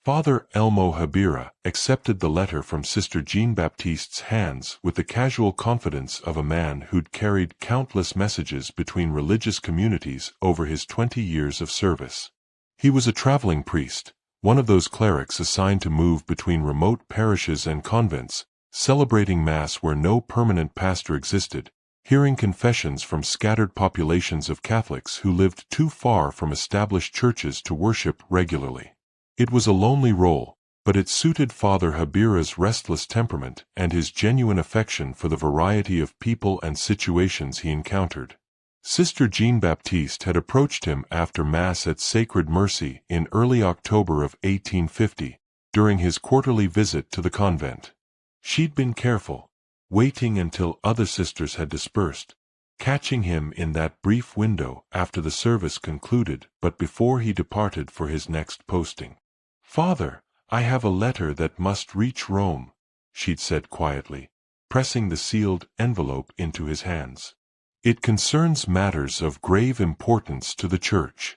Father Elmo Habira accepted the letter from Sister Jean-Baptiste's hands with the casual confidence of a man who'd carried countless messages between religious communities over his 20 years of service. He was a traveling priest, one of those clerics assigned to move between remote parishes and convents, celebrating Mass where no permanent pastor existed, hearing confessions from scattered populations of Catholics who lived too far from established churches to worship regularly. It was a lonely role, but it suited Father Habira's restless temperament and his genuine affection for the variety of people and situations he encountered. Sister Jean-Baptiste had approached him after Mass at Sacred Mercy in early October of 1850, during his quarterly visit to the convent. She'd been careful, waiting until other sisters had dispersed, catching him in that brief window after the service concluded but before he departed for his next posting. "Father, I have a letter that must reach Rome," she'd said quietly, pressing the sealed envelope into his hands. "It concerns matters of grave importance to the Church.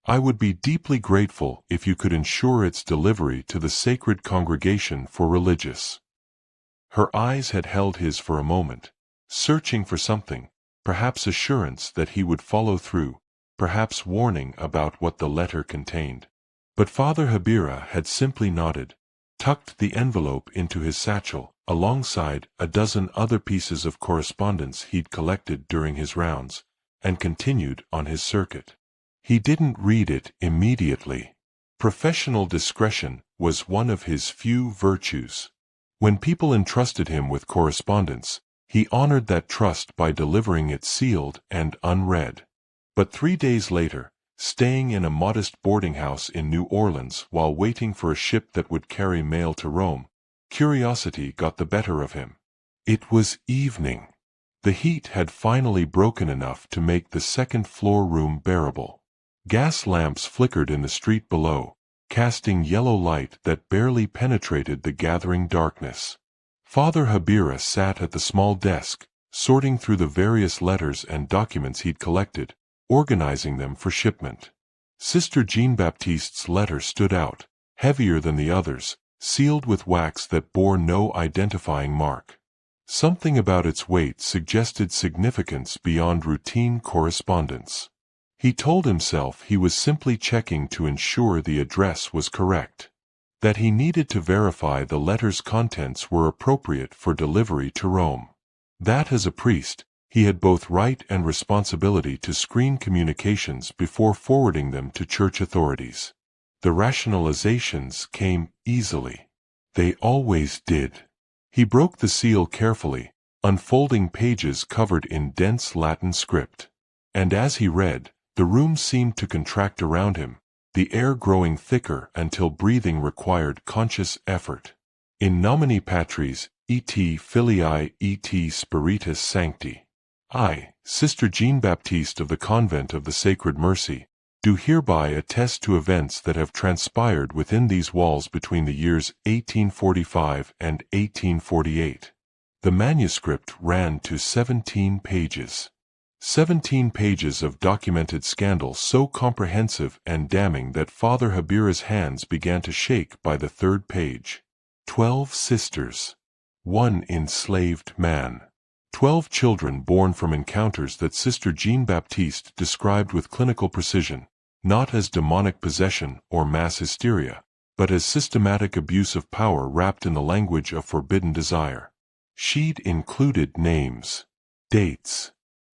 I would be deeply grateful if you could ensure its delivery to the Sacred Congregation for Religious." Her eyes had held his for a moment, searching for something, perhaps assurance that he would follow through, perhaps warning about what the letter contained. But Father Habira had simply nodded, tucked the envelope into his satchel, alongside a dozen other pieces of correspondence he'd collected during his rounds, and continued on his circuit. He didn't read it immediately. Professional discretion was one of his few virtues. When people entrusted him with correspondence, he honored that trust by delivering it sealed and unread. But 3 days later, staying in a modest boarding house in New Orleans while waiting for a ship that would carry mail to Rome, curiosity got the better of him. It was evening. The heat had finally broken enough to make the second-floor room bearable. Gas lamps flickered in the street below, casting yellow light that barely penetrated the gathering darkness. Father Habira sat at the small desk, sorting through the various letters and documents he'd collected, organizing them for shipment. Sister Jean-Baptiste's letter stood out, heavier than the others, sealed with wax that bore no identifying mark. Something about its weight suggested significance beyond routine correspondence. He told himself he was simply checking to ensure the address was correct, that he needed to verify the letter's contents were appropriate for delivery to Rome. That as a priest, he had both right and responsibility to screen communications before forwarding them to church authorities. The rationalizations came easily. They always did. He broke the seal carefully, unfolding pages covered in dense Latin script. And as he read, the room seemed to contract around him, the air growing thicker until breathing required conscious effort. In nomine Patris, et Filii et Spiritus Sancti. I, Sister Jean-Baptiste of the Convent of the Sacred Mercy, do hereby attest to events that have transpired within these walls between the years 1845 and 1848. The manuscript ran to 17 pages. 17 pages of documented scandal so comprehensive and damning that Father Habira's hands began to shake by the 3rd page. 12 sisters. 1 enslaved man. 12 children born from encounters that Sister Jean-Baptiste described with clinical precision, not as demonic possession or mass hysteria, but as systematic abuse of power wrapped in the language of forbidden desire. She'd included names, dates,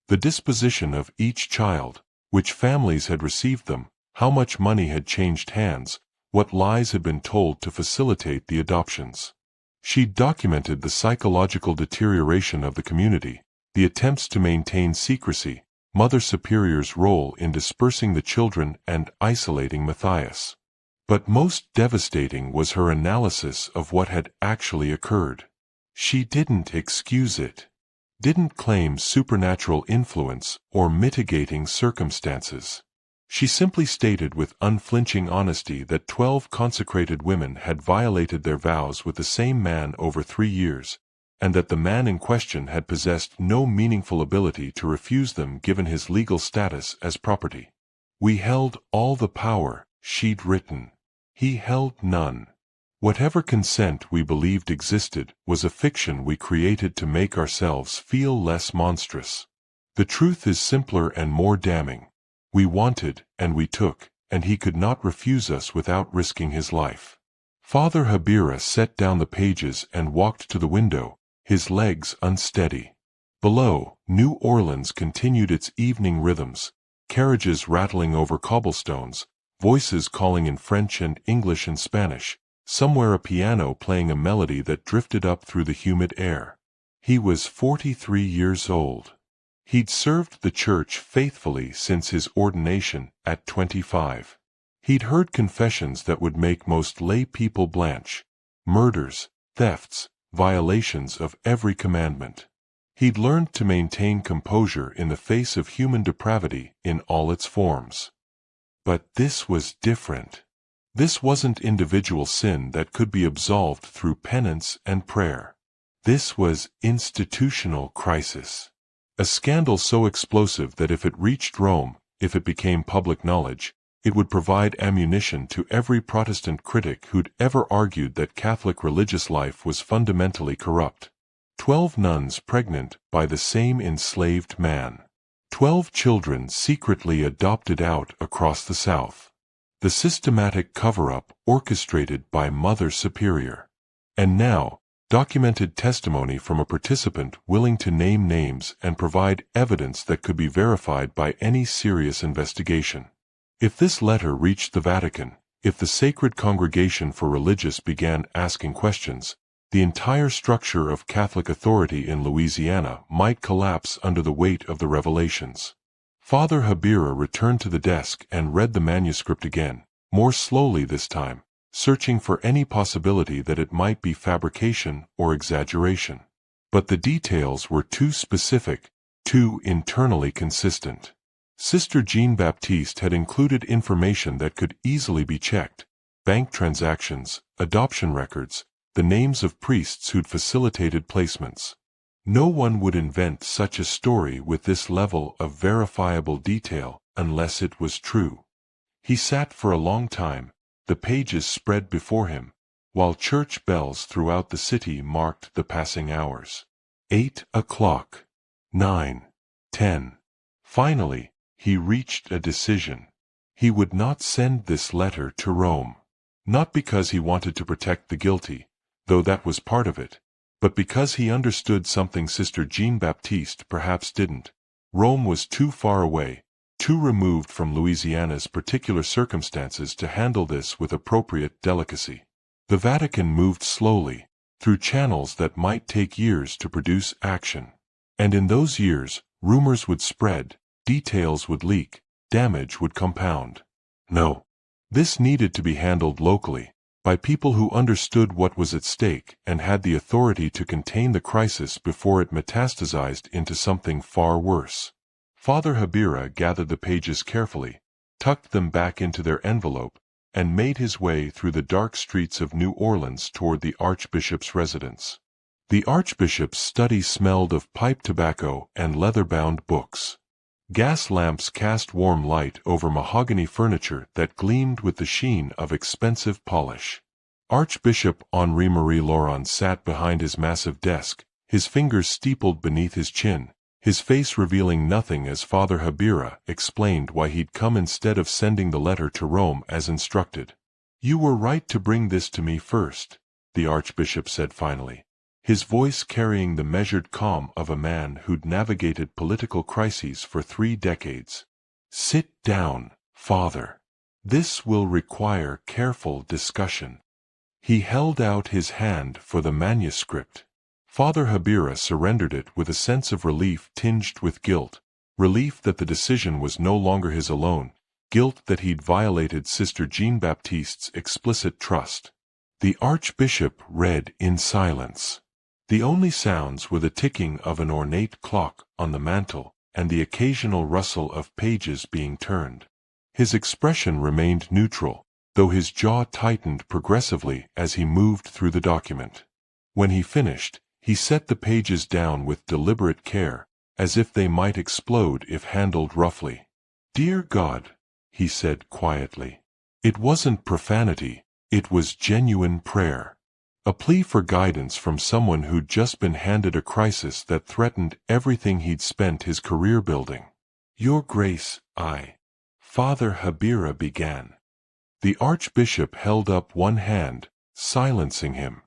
the disposition of each child, which families had received them, how much money had changed hands, what lies had been told to facilitate the adoptions. She'd documented the psychological deterioration of the community, the attempts to maintain secrecy, Mother Superior's role in dispersing the children and isolating Matthias. But most devastating was her analysis of what had actually occurred. She didn't excuse it, didn't claim supernatural influence or mitigating circumstances. She simply stated with unflinching honesty that 12 consecrated women had violated their vows with the same man over 3 years, and that the man in question had possessed no meaningful ability to refuse them given his legal status as property. We held all the power, she'd written. He held none. Whatever consent we believed existed was a fiction we created to make ourselves feel less monstrous. The truth is simpler and more damning. We wanted, and we took, and he could not refuse us without risking his life. Father Habira set down the pages and walked to the window, his legs unsteady. Below, New Orleans continued its evening rhythms, carriages rattling over cobblestones, voices calling in French and English and Spanish, somewhere a piano playing a melody that drifted up through the humid air. He was 43 years old. He'd served the church faithfully since his ordination at 25. He'd heard confessions that would make most lay people blanch: murders, thefts, violations of every commandment. He'd learned to maintain composure in the face of human depravity in all its forms. But this was different. This wasn't individual sin that could be absolved through penance and prayer. This was institutional crisis. A scandal so explosive that if it reached Rome, if it became public knowledge, it would provide ammunition to every Protestant critic who'd ever argued that Catholic religious life was fundamentally corrupt. 12 nuns pregnant by the same enslaved man. 12 children secretly adopted out across the South. The systematic cover-up orchestrated by Mother Superior. And now, documented testimony from a participant willing to name names and provide evidence that could be verified by any serious investigation. If this letter reached the Vatican, if the Sacred Congregation for Religious began asking questions, the entire structure of Catholic authority in Louisiana might collapse under the weight of the revelations. Father Habira returned to the desk and read the manuscript again, more slowly this time, searching for any possibility that it might be fabrication or exaggeration. But the details were too specific, too internally consistent. Sister Jean-Baptiste had included information that could easily be checked: bank transactions, adoption records, the names of priests who'd facilitated placements. No one would invent such a story with this level of verifiable detail unless it was true. He sat for a long time, the pages spread before him, while church bells throughout the city marked the passing hours. 8 o'clock. 9. 10. Finally, he reached a decision. He would not send this letter to Rome. Not because he wanted to protect the guilty, though that was part of it, but because he understood something Sister Jean-Baptiste perhaps didn't. Rome was too far away, too removed from Louisiana's particular circumstances to handle this with appropriate delicacy. The Vatican moved slowly, through channels that might take years to produce action. And in those years, rumors would spread, details would leak, damage would compound. No. This needed to be handled locally, by people who understood what was at stake and had the authority to contain the crisis before it metastasized into something far worse. Father Habira gathered the pages carefully, tucked them back into their envelope, and made his way through the dark streets of New Orleans toward the Archbishop's residence. The Archbishop's study smelled of pipe tobacco and leather-bound books. Gas lamps cast warm light over mahogany furniture that gleamed with the sheen of expensive polish. Archbishop Henri-Marie Laurent sat behind his massive desk, his fingers steepled beneath his chin, his face revealing nothing as Father Habira explained why he'd come instead of sending the letter to Rome as instructed. "You were right to bring this to me first," the Archbishop said finally, his voice carrying the measured calm of a man who'd navigated political crises for 3 decades. "Sit down, Father. This will require careful discussion." He held out his hand for the manuscript. Father Habira surrendered it with a sense of relief tinged with guilt, relief that the decision was no longer his alone, guilt that he'd violated Sister Jean-Baptiste's explicit trust. The Archbishop read in silence. The only sounds were the ticking of an ornate clock on the mantel and the occasional rustle of pages being turned. His expression remained neutral, though his jaw tightened progressively as he moved through the document. When he finished, he set the pages down with deliberate care, as if they might explode if handled roughly. "Dear God," he said quietly. It wasn't profanity, It was genuine prayer. A plea for guidance from someone who'd just been handed a crisis that threatened everything he'd spent his career building. "Your Grace, Father Habira began. The Archbishop held up one hand, silencing him.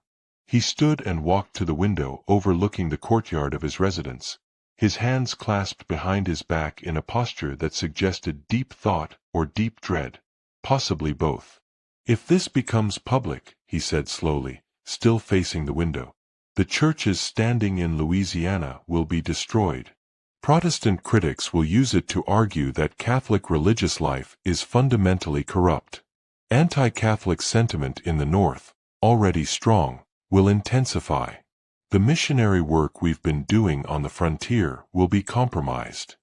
He stood and walked to the window overlooking the courtyard of his residence, his hands clasped behind his back in a posture that suggested deep thought or deep dread, possibly both. "If this becomes public," he said slowly, still facing the window, "the churches standing in Louisiana will be destroyed. Protestant critics will use it to argue that Catholic religious life is fundamentally corrupt. Anti-Catholic sentiment in the North, already strong, will intensify. The missionary work we've been doing on the frontier will be compromised.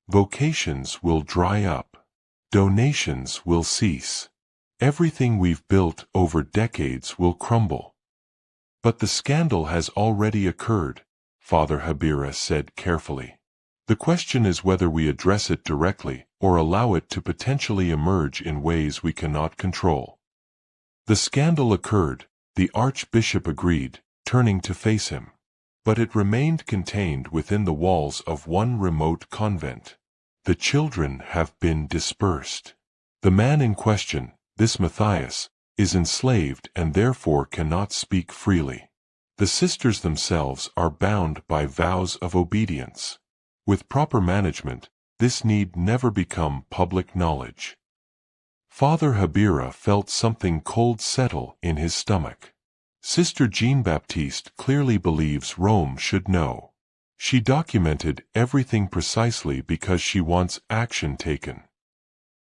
Vocations will dry up. Donations will cease. Everything we've built over decades will crumble." "But the scandal has already occurred," Father Habira said carefully. "The question is whether we address it directly or allow it to potentially emerge in ways we cannot control." "The scandal occurred," the Archbishop agreed, turning to face him. "But it remained contained within the walls of one remote convent. The children have been dispersed. The man in question, this Matthias, is enslaved and therefore cannot speak freely. The sisters themselves are bound by vows of obedience. With proper management, this need never become public knowledge." Father Habira felt something cold settle in his stomach. Sister Jean-Baptiste clearly believes Rome should know. She documented everything precisely because she wants action taken.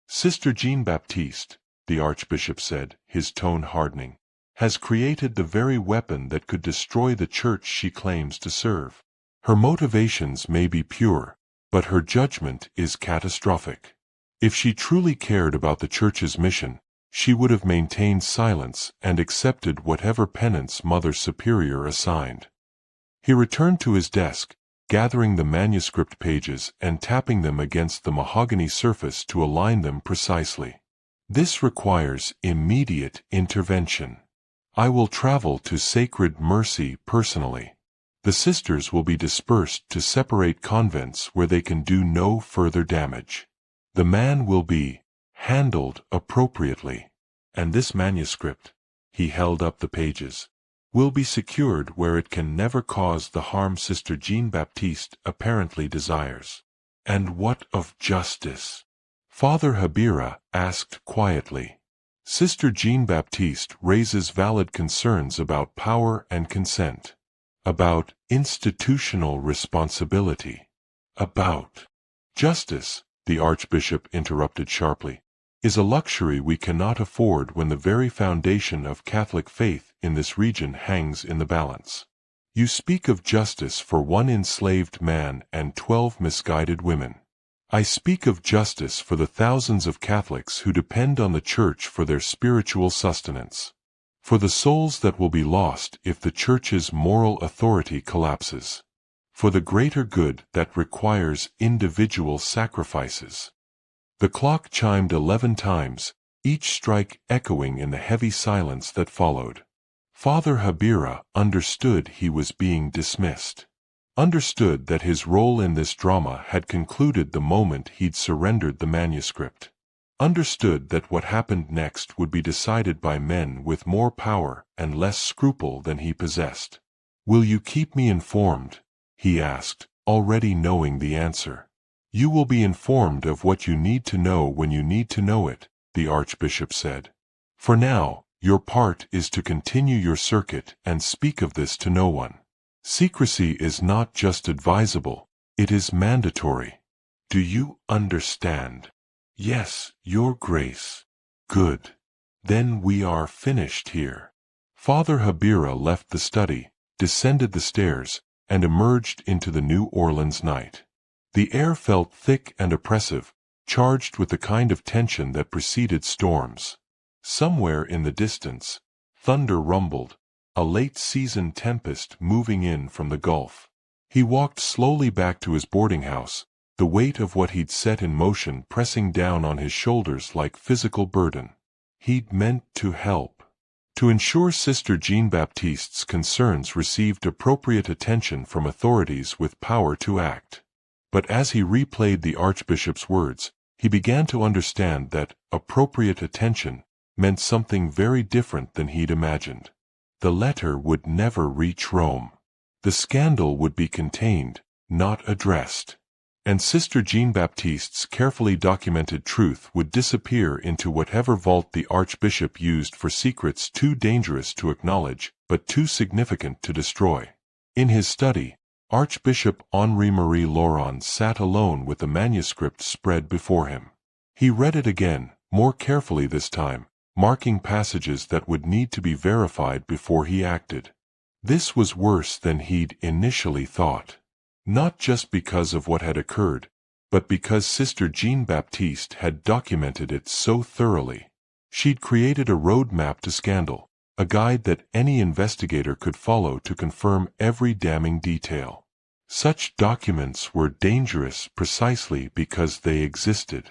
"Sister Jean-Baptiste," the Archbishop said, his tone hardening, "has created the very weapon that could destroy the church she claims to serve. Her motivations may be pure, but her judgment is catastrophic. If she truly cared about the church's mission, she would have maintained silence and accepted whatever penance Mother Superior assigned." He returned to his desk, gathering the manuscript pages and tapping them against the mahogany surface to align them precisely. "This requires immediate intervention. I will travel to Sacred Mercy personally. The sisters will be dispersed to separate convents where they can do no further damage. The man will be handled appropriately. And this manuscript," he held up the pages, "will be secured where it can never cause the harm Sister Jean-Baptiste apparently desires." "And what of justice?" Father Habira asked quietly. "Sister Jean-Baptiste raises valid concerns about power and consent, about institutional responsibility, about justice," the Archbishop interrupted sharply, "is a luxury we cannot afford when the very foundation of Catholic faith in this region hangs in the balance. You speak of justice for one enslaved man and 12 misguided women. I speak of justice for the thousands of Catholics who depend on the Church for their spiritual sustenance. For the souls that will be lost if the Church's moral authority collapses. For the greater good that requires individual sacrifices." The clock chimed 11 times, each strike echoing in the heavy silence that followed. Father Habira understood he was being dismissed. Understood that his role in this drama had concluded the moment he'd surrendered the manuscript. Understood that what happened next would be decided by men with more power and less scruple than he possessed. "Will you keep me informed?" he asked, already knowing the answer. "You will be informed of what you need to know when you need to know it," the Archbishop said. "For now, your part is to continue your circuit and speak of this to no one. Secrecy is not just advisable, it is mandatory. Do you understand?" "Yes, Your Grace." "Good. Then we are finished here." Father Habira left the study, descended the stairs, and emerged into the New Orleans night. The air felt thick and oppressive, charged with the kind of tension that preceded storms. Somewhere in the distance, thunder rumbled, a late-season tempest moving in from the Gulf. He walked slowly back to his boarding house, the weight of what he'd set in motion pressing down on his shoulders like physical burden. He'd meant to help. to ensure Sister Jean-Baptiste's concerns received appropriate attention from authorities with power to act. But as he replayed the Archbishop's words, he began to understand that appropriate attention meant something very different than he'd imagined. The letter would never reach Rome. The scandal would be contained, not addressed. And Sister Jean-Baptiste's carefully documented truth would disappear into whatever vault the Archbishop used for secrets too dangerous to acknowledge, but too significant to destroy. In his study, Archbishop Henri-Marie Laurent sat alone with the manuscript spread before him. He read it again, more carefully this time, marking passages that would need to be verified before he acted. This was worse than he'd initially thought. Not just because of what had occurred, but because Sister Jean-Baptiste had documented it so thoroughly. She'd created a roadmap to scandal, a guide that any investigator could follow to confirm every damning detail. Such documents were dangerous precisely because they existed.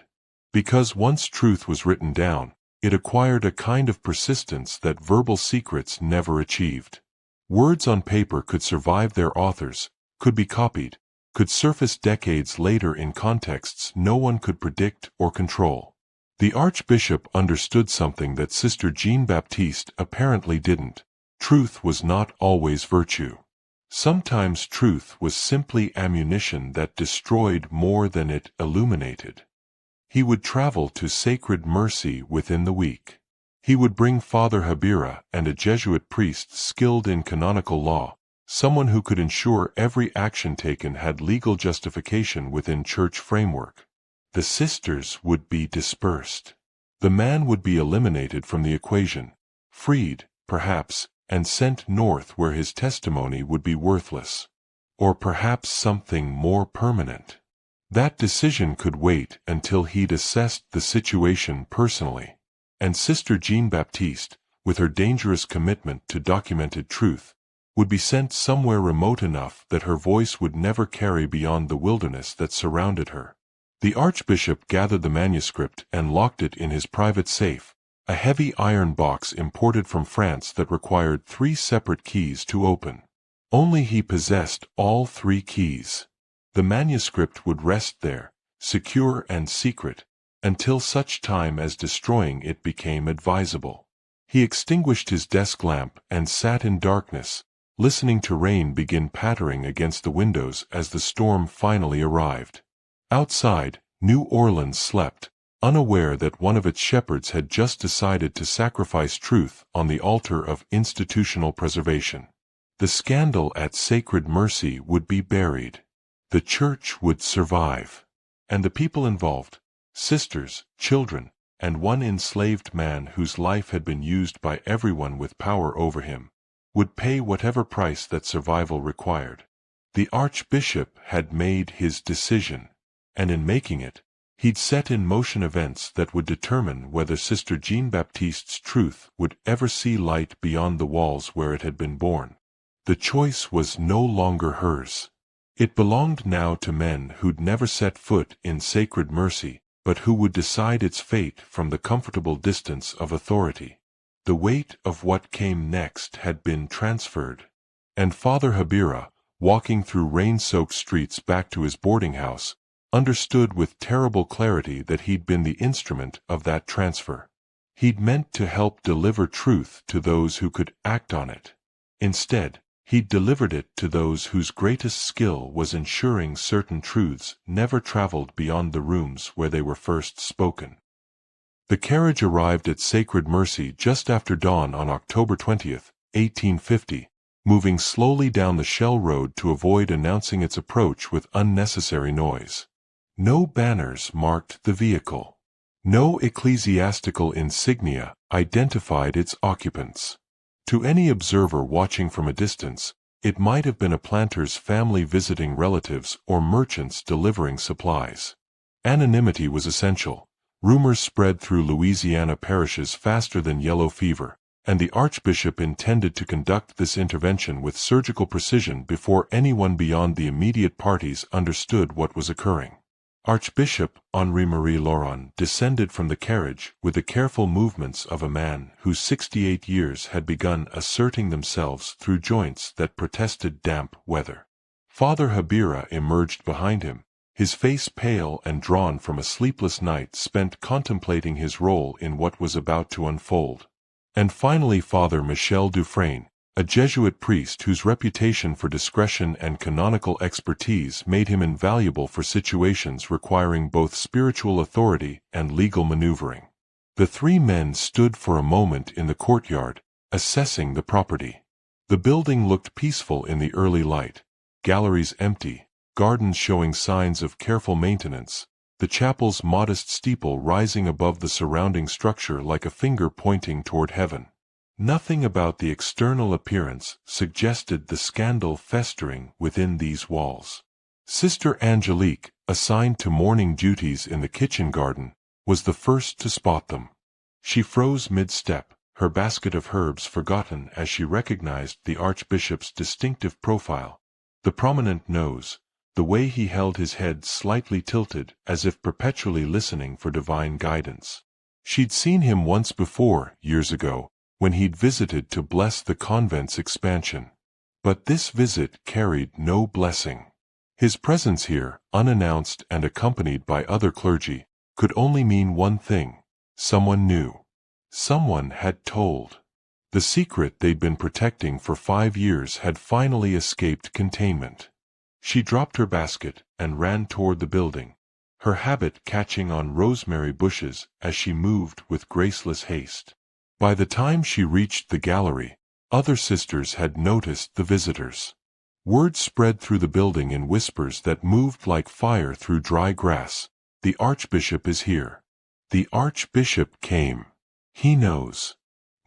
Because once truth was written down, it acquired a kind of persistence that verbal secrets never achieved. Words on paper could survive their authors, could be copied, could surface decades later in contexts no one could predict or control. The Archbishop understood something that Sister Jean-Baptiste apparently didn't. Truth was not always virtue. Sometimes truth was simply ammunition that destroyed more than it illuminated. He would travel to Sacred Mercy within the week. He would bring Father Habira and a Jesuit priest skilled in canonical law, someone who could ensure every action taken had legal justification within church framework. The sisters would be dispersed. The man would be eliminated from the equation, freed, perhaps, and sent north where his testimony would be worthless. Or perhaps something more permanent. That decision could wait until he'd assessed the situation personally. And Sister Jean-Baptiste, with her dangerous commitment to documented truth, would be sent somewhere remote enough that her voice would never carry beyond the wilderness that surrounded her. The Archbishop gathered the manuscript and locked it in his private safe, a heavy iron box imported from France that required 3 separate keys to open. Only he possessed all 3 keys. The manuscript would rest there, secure and secret, until such time as destroying it became advisable. He extinguished his desk lamp and sat in darkness, listening to rain begin pattering against the windows as the storm finally arrived. Outside, New Orleans slept, unaware that one of its shepherds had just decided to sacrifice truth on the altar of institutional preservation. The scandal at Sacred Mercy would be buried. The church would survive. And the people involved, sisters, children, and one enslaved man whose life had been used by everyone with power over him, would pay whatever price that survival required. The Archbishop had made his decision, and in making it, he'd set in motion events that would determine whether Sister Jean-Baptiste's truth would ever see light beyond the walls where it had been born. The choice was no longer hers. It belonged now to men who'd never set foot in Sacred Mercy, but who would decide its fate from the comfortable distance of authority. The weight of what came next had been transferred. And Father Habira, walking through rain-soaked streets back to his boarding house, understood with terrible clarity that he'd been the instrument of that transfer. He'd meant to help deliver truth to those who could act on it. Instead, he'd delivered it to those whose greatest skill was ensuring certain truths never traveled beyond the rooms where they were first spoken. The carriage arrived at Sacred Mercy just after dawn on October 20, 1850, moving slowly down the shell road to avoid announcing its approach with unnecessary noise. No banners marked the vehicle. No ecclesiastical insignia identified its occupants. To any observer watching from a distance, it might have been a planter's family visiting relatives or merchants delivering supplies. Anonymity was essential. Rumors spread through Louisiana parishes faster than yellow fever, and the Archbishop intended to conduct this intervention with surgical precision before anyone beyond the immediate parties understood what was occurring. Archbishop Henri-Marie Laurent descended from the carriage with the careful movements of a man whose 68 years had begun asserting themselves through joints that protested damp weather. Father Habira emerged behind him, his face pale and drawn from a sleepless night spent contemplating his role in what was about to unfold. And finally Father Michel Dufresne, a Jesuit priest whose reputation for discretion and canonical expertise made him invaluable for situations requiring both spiritual authority and legal maneuvering. The three men stood for a moment in the courtyard, assessing the property. The building looked peaceful in the early light, galleries empty, gardens showing signs of careful maintenance, the chapel's modest steeple rising above the surrounding structure like a finger pointing toward heaven. Nothing about the external appearance suggested the scandal festering within these walls. Sister Angelique, assigned to morning duties in the kitchen garden, was the first to spot them. She froze mid-step, her basket of herbs forgotten as she recognized the Archbishop's distinctive profile, the prominent nose, the way he held his head slightly tilted as if perpetually listening for divine guidance. She'd seen him once before, years ago, when he'd visited to bless the convent's expansion. But this visit carried no blessing. His presence here, unannounced and accompanied by other clergy, could only mean one thing: someone knew. Someone had told. The secret they'd been protecting for 5 years had finally escaped containment. She dropped her basket and ran toward the building, her habit catching on rosemary bushes as she moved with graceless haste. By the time she reached the gallery, other sisters had noticed the visitors. Word spread through the building in whispers that moved like fire through dry grass. The Archbishop is here. The Archbishop came. He knows.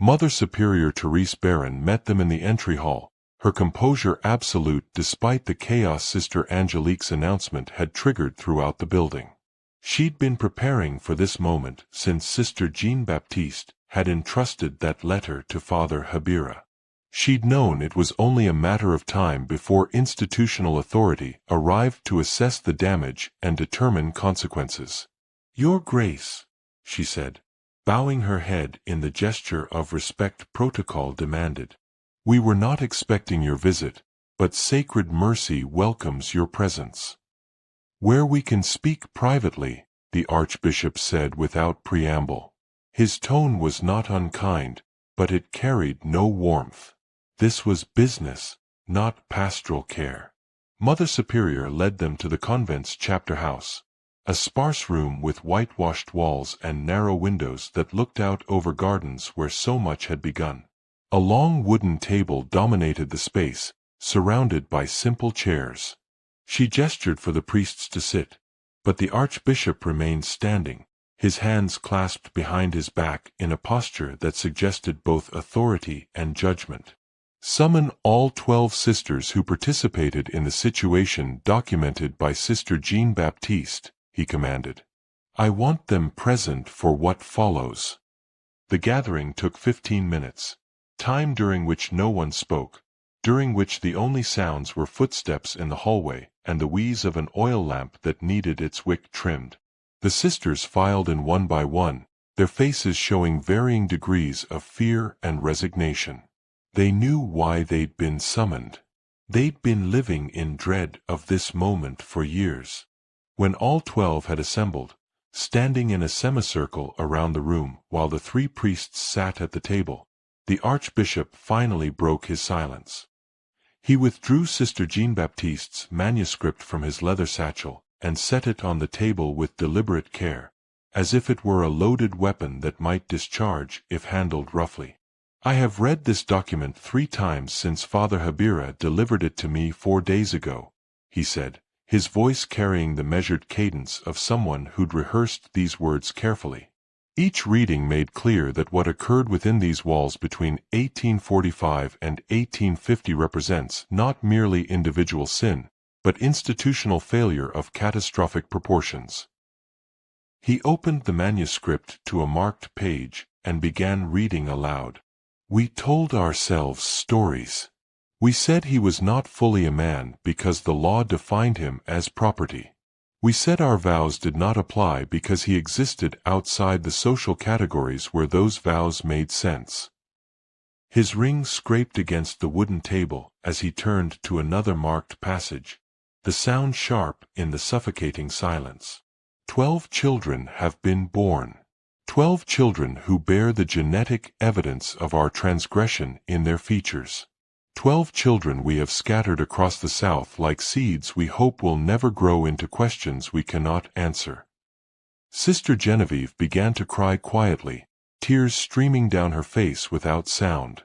Mother Superior Therese Baron met them in the entry hall, her composure absolute despite the chaos Sister Angelique's announcement had triggered throughout the building. She'd been preparing for this moment since Sister Jean-Baptiste had entrusted that letter to Father Habira. She'd known it was only a matter of time before institutional authority arrived to assess the damage and determine consequences. "Your Grace," she said, bowing her head in the gesture of respect protocol demanded. "We were not expecting your visit, but sacred mercy welcomes your presence." "Where we can speak privately," the Archbishop said without preamble. His tone was not unkind, but it carried no warmth. This was business, not pastoral care. Mother Superior led them to the convent's chapter house, a sparse room with whitewashed walls and narrow windows that looked out over gardens where so much had begun. A long wooden table dominated the space, surrounded by simple chairs. She gestured for the priests to sit, but the Archbishop remained standing, his hands clasped behind his back in a posture that suggested both authority and judgment. "Summon all 12 sisters who participated in the situation documented by Sister Jean-Baptiste," he commanded. "I want them present for what follows." The gathering took 15 minutes, time during which no one spoke, during which the only sounds were footsteps in the hallway and the wheeze of an oil lamp that needed its wick trimmed. The sisters filed in one by one, their faces showing varying degrees of fear and resignation. They knew why they'd been summoned. They'd been living in dread of this moment for years. When all 12 had assembled, standing in a semicircle around the room while the 3 priests sat at the table, the Archbishop finally broke his silence. He withdrew Sister Jean-Baptiste's manuscript from his leather satchel and set it on the table with deliberate care, as if it were a loaded weapon that might discharge if handled roughly. "I have read this document 3 times since Father Habira delivered it to me 4 days ago," he said, his voice carrying the measured cadence of someone who'd rehearsed these words carefully. Each reading made clear that what occurred within these walls between 1845 and 1850 represents not merely individual sin, but institutional failure of catastrophic proportions. He opened the manuscript to a marked page and began reading aloud. "We told ourselves stories. We said he was not fully a man because the law defined him as property. We said our vows did not apply because he existed outside the social categories where those vows made sense. His ring scraped against the wooden table as he turned to another marked passage, the sound sharp in the suffocating silence. 12 children have been born. 12 children who bear the genetic evidence of our transgression in their features. 12 children we have scattered across the South like seeds we hope will never grow into questions we cannot answer. Sister Genevieve began to cry quietly, tears streaming down her face without sound.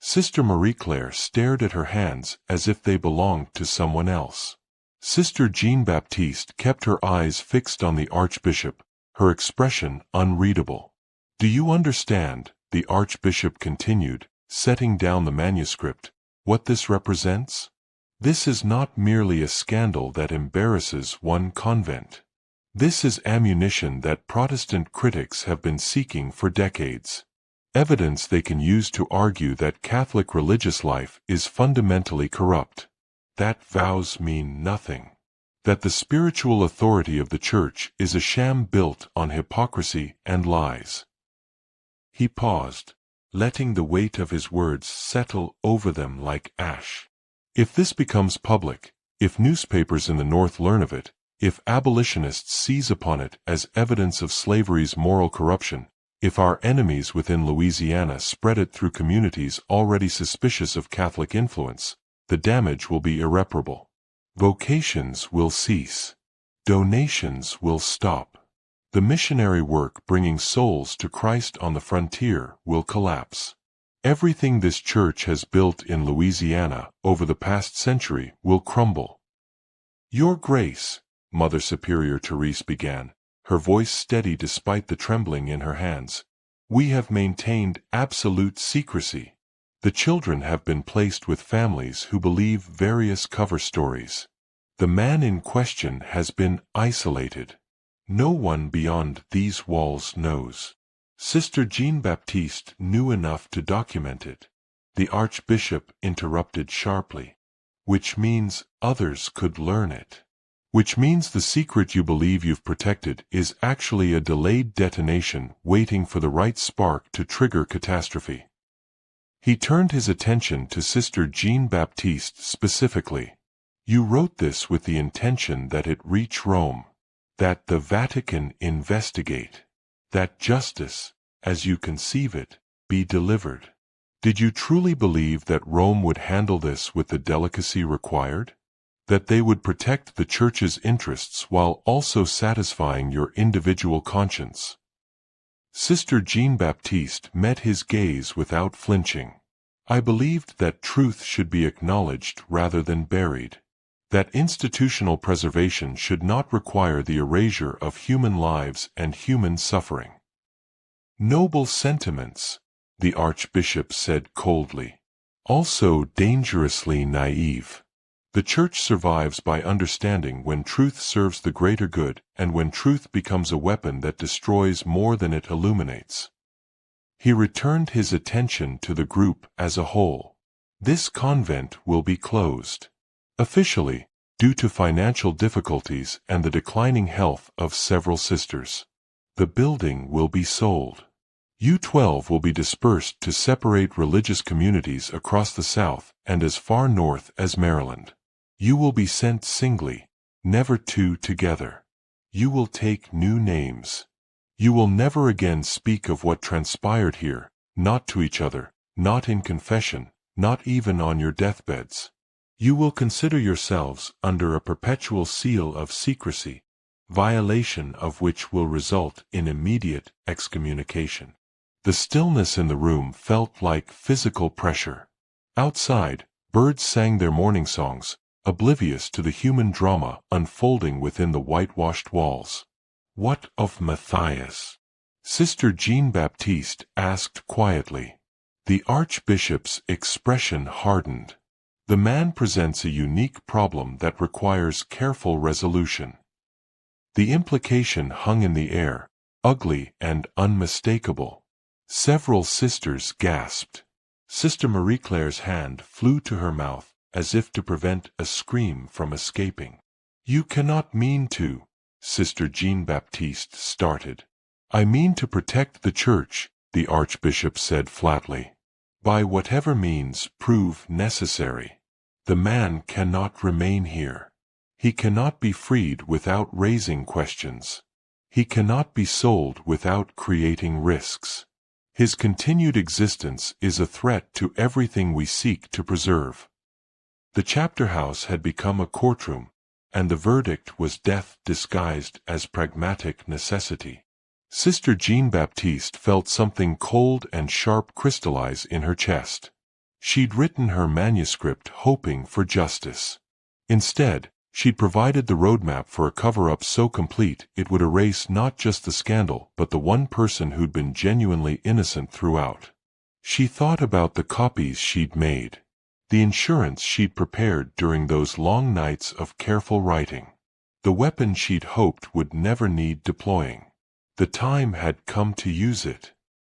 Sister Marie-Claire stared at her hands as if they belonged to someone else. Sister Jean-Baptiste kept her eyes fixed on the Archbishop, her expression unreadable. "Do you understand," the Archbishop continued, setting down the manuscript, "what this represents? This is not merely a scandal that embarrasses one convent. This is ammunition that Protestant critics have been seeking for decades. Evidence they can use to argue that Catholic religious life is fundamentally corrupt. That vows mean nothing. That the spiritual authority of the Church is a sham built on hypocrisy and lies." He paused, letting the weight of his words settle over them like ash. "If this becomes public, if newspapers in the North learn of it, if abolitionists seize upon it as evidence of slavery's moral corruption, if our enemies within Louisiana spread it through communities already suspicious of Catholic influence, the damage will be irreparable. Vocations will cease. Donations will stop. The missionary work bringing souls to Christ on the frontier will collapse. Everything this church has built in Louisiana over the past century will crumble." "Your Grace," Mother Superior Therese began, her voice steady despite the trembling in her hands, "we have maintained absolute secrecy. The children have been placed with families who believe various cover stories. The man in question has been isolated. No one beyond these walls knows." Sister Jean-Baptiste knew enough to document it. The Archbishop interrupted sharply. "Which means others could learn it. Which means the secret you believe you've protected is actually a delayed detonation waiting for the right spark to trigger catastrophe." He turned his attention to Sister Jean-Baptiste specifically. "You wrote this with the intention that it reach Rome, that the Vatican investigate, that justice, as you conceive it, be delivered. Did you truly believe that Rome would handle this with the delicacy required? That they would protect the Church's interests while also satisfying your individual conscience?" Sister Jean-Baptiste met his gaze without flinching. "I believed that truth should be acknowledged rather than buried. That institutional preservation should not require the erasure of human lives and human suffering." "Noble sentiments," the Archbishop said coldly. "Also dangerously naive. The Church survives by understanding when truth serves the greater good and when truth becomes a weapon that destroys more than it illuminates." He returned his attention to the group as a whole. "This convent will be closed. Officially, due to financial difficulties and the declining health of several sisters. The building will be sold. You 12 will be dispersed to separate religious communities across the South and as far north as Maryland. You will be sent singly, never two together. You will take new names. You will never again speak of what transpired here, not to each other, not in confession, not even on your deathbeds. You will consider yourselves under a perpetual seal of secrecy, violation of which will result in immediate excommunication." The stillness in the room felt like physical pressure. Outside, birds sang their morning songs, oblivious to the human drama unfolding within the whitewashed walls. "What of Matthias?" Sister Jean-Baptiste asked quietly. The Archbishop's expression hardened. "The man presents a unique problem that requires careful resolution." The implication hung in the air, ugly and unmistakable. Several sisters gasped. Sister Marie-Claire's hand flew to her mouth, as if to prevent a scream from escaping. "You cannot mean to," Sister Jean-Baptiste started. "I mean to protect the Church," the Archbishop said flatly. "By whatever means prove necessary. The man cannot remain here. He cannot be freed without raising questions. He cannot be sold without creating risks. His continued existence is a threat to everything we seek to preserve." The chapter house had become a courtroom, and the verdict was death disguised as pragmatic necessity. Sister Jean-Baptiste felt something cold and sharp crystallize in her chest. She'd written her manuscript hoping for justice. Instead, she'd provided the roadmap for a cover-up so complete it would erase not just the scandal but the one person who'd been genuinely innocent throughout. She thought about the copies she'd made, the insurance she'd prepared during those long nights of careful writing, the weapon she'd hoped would never need deploying. The time had come to use it.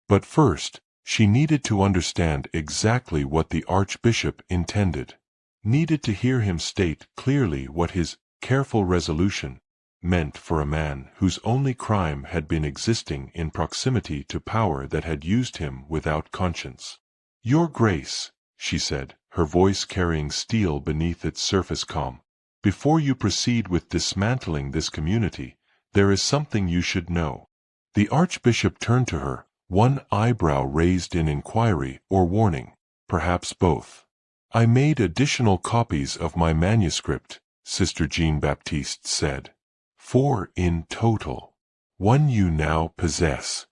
But first, she needed to understand exactly what the Archbishop intended. Needed to hear him state clearly what his careful resolution meant for a man whose only crime had been existing in proximity to power that had used him without conscience. "Your Grace," she said, her voice carrying steel beneath its surface calm, "before you proceed with dismantling this community, there is something you should know." The Archbishop turned to her, one eyebrow raised in inquiry or warning, perhaps both. "I made additional copies of my manuscript," Sister Jean-Baptiste said. "4 in total. 1 you now possess.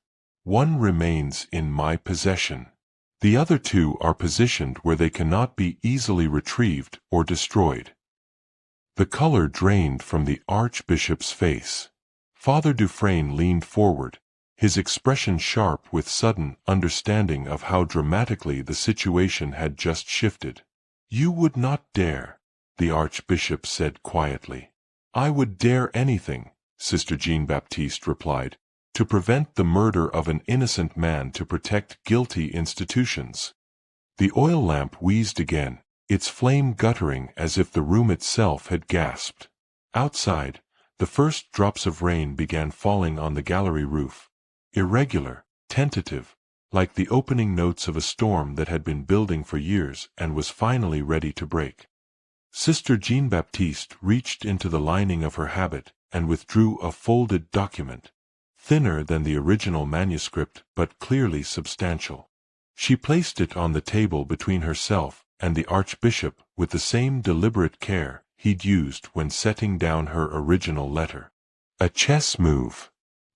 1 remains in my possession. The other 2 are positioned where they cannot be easily retrieved or destroyed." The color drained from the Archbishop's face. Father Dufresne leaned forward, his expression sharp with sudden understanding of how dramatically the situation had just shifted. "You would not dare," the Archbishop said quietly. "I would dare anything," Sister Jean-Baptiste replied, "to prevent the murder of an innocent man, to protect guilty institutions." The oil lamp wheezed again, its flame guttering as if the room itself had gasped. Outside, the first drops of rain began falling on the gallery roof, irregular, tentative, like the opening notes of a storm that had been building for years and was finally ready to break. Sister Jean-Baptiste reached into the lining of her habit and withdrew a folded document, thinner than the original manuscript but clearly substantial. She placed it on the table between herself and the Archbishop with the same deliberate care he'd used when setting down her original letter. A chess move.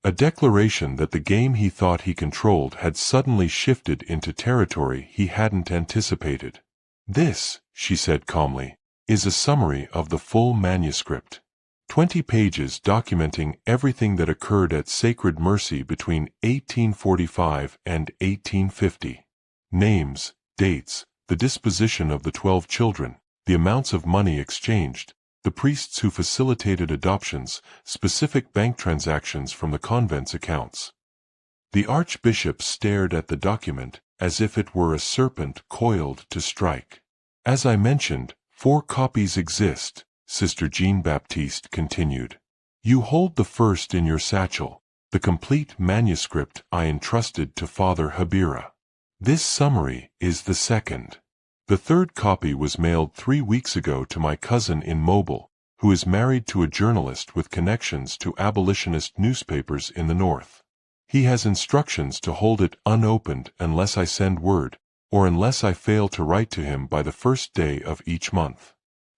A declaration that the game he thought he controlled had suddenly shifted into territory he hadn't anticipated. "This," she said calmly, "is a summary of the full manuscript. 20 pages documenting everything that occurred at Sacred Mercy between 1845 and 1850. Names, dates, the disposition of the 12 children, the amounts of money exchanged, the priests who facilitated adoptions, specific bank transactions from the convent's accounts." The Archbishop stared at the document as if it were a serpent coiled to strike. "As I mentioned, 4 copies exist," Sister Jean-Baptiste continued. "You hold the first in your satchel, the complete manuscript I entrusted to Father Habira. This summary is the second. The third copy was mailed 3 weeks ago to my cousin in Mobile, who is married to a journalist with connections to abolitionist newspapers in the North. He has instructions to hold it unopened unless I send word, or unless I fail to write to him by the first day of each month.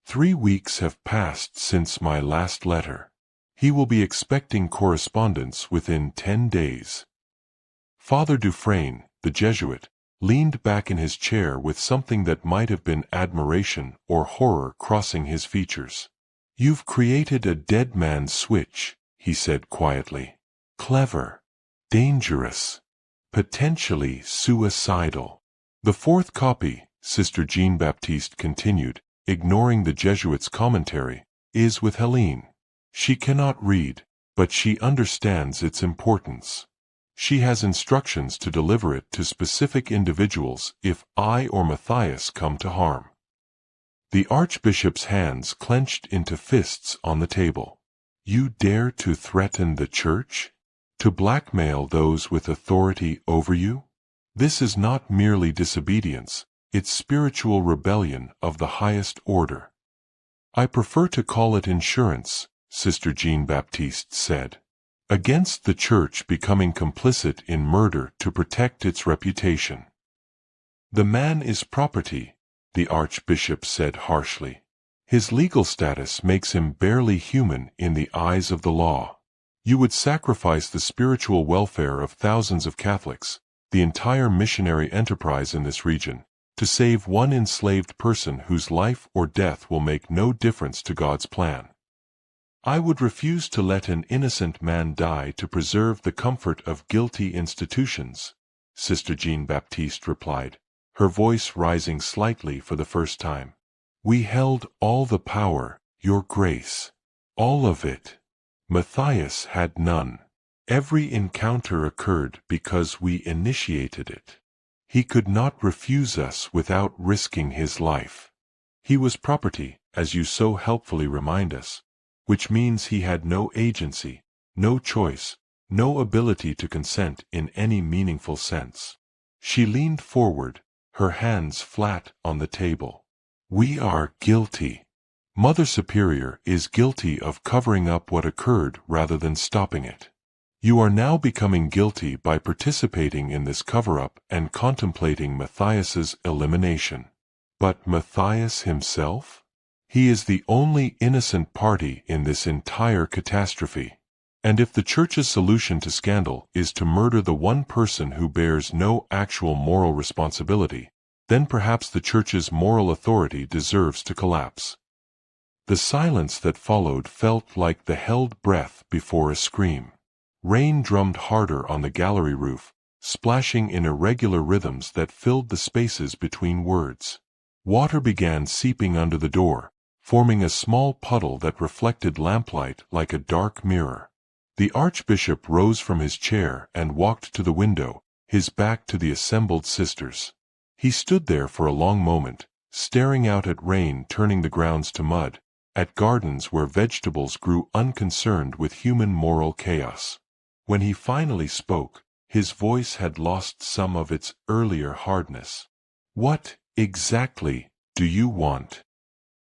3 weeks have passed since my last letter. He will be expecting correspondence within 10 days. Father Dufresne, the Jesuit, leaned back in his chair with something that might have been admiration or horror crossing his features. "You've created a dead man's switch," he said quietly. "Clever. Dangerous. Potentially suicidal." "The fourth copy," Sister Jean-Baptiste continued, ignoring the Jesuit's commentary, "is with Helene. She cannot read, but she understands its importance. She has instructions to deliver it to specific individuals if I or Matthias come to harm." The Archbishop's hands clenched into fists on the table. You dare to threaten the Church? To blackmail those with authority over you? This is not merely disobedience, it's spiritual rebellion of the highest order. I prefer to call it insurance, Sister Jean-Baptiste said, against the Church becoming complicit in murder to protect its reputation. The man is property, the Archbishop said harshly. His legal status makes him barely human in the eyes of the law. You would sacrifice the spiritual welfare of thousands of Catholics, the entire missionary enterprise in this region, to save one enslaved person whose life or death will make no difference to God's plan. I would refuse to let an innocent man die to preserve the comfort of guilty institutions, Sister Jean-Baptiste replied, her voice rising slightly for the first time. We held all the power, Your Grace. All of it. Matthias had none. Every encounter occurred because we initiated it. He could not refuse us without risking his life. He was property, as you so helpfully remind us, which means he had no agency, no choice, no ability to consent in any meaningful sense. She leaned forward, her hands flat on the table. We are guilty. Mother Superior is guilty of covering up what occurred rather than stopping it. You are now becoming guilty by participating in this cover-up and contemplating Matthias's elimination. But Matthias himself? He is the only innocent party in this entire catastrophe. And if the Church's solution to scandal is to murder the one person who bears no actual moral responsibility, then perhaps the Church's moral authority deserves to collapse. The silence that followed felt like the held breath before a scream. Rain drummed harder on the gallery roof, splashing in irregular rhythms that filled the spaces between words. Water began seeping under the door, forming a small puddle that reflected lamplight like a dark mirror. The Archbishop rose from his chair and walked to the window, his back to the assembled sisters. He stood there for a long moment, staring out at rain turning the grounds to mud, at gardens where vegetables grew unconcerned with human moral chaos. When he finally spoke, his voice had lost some of its earlier hardness. What, exactly, do you want?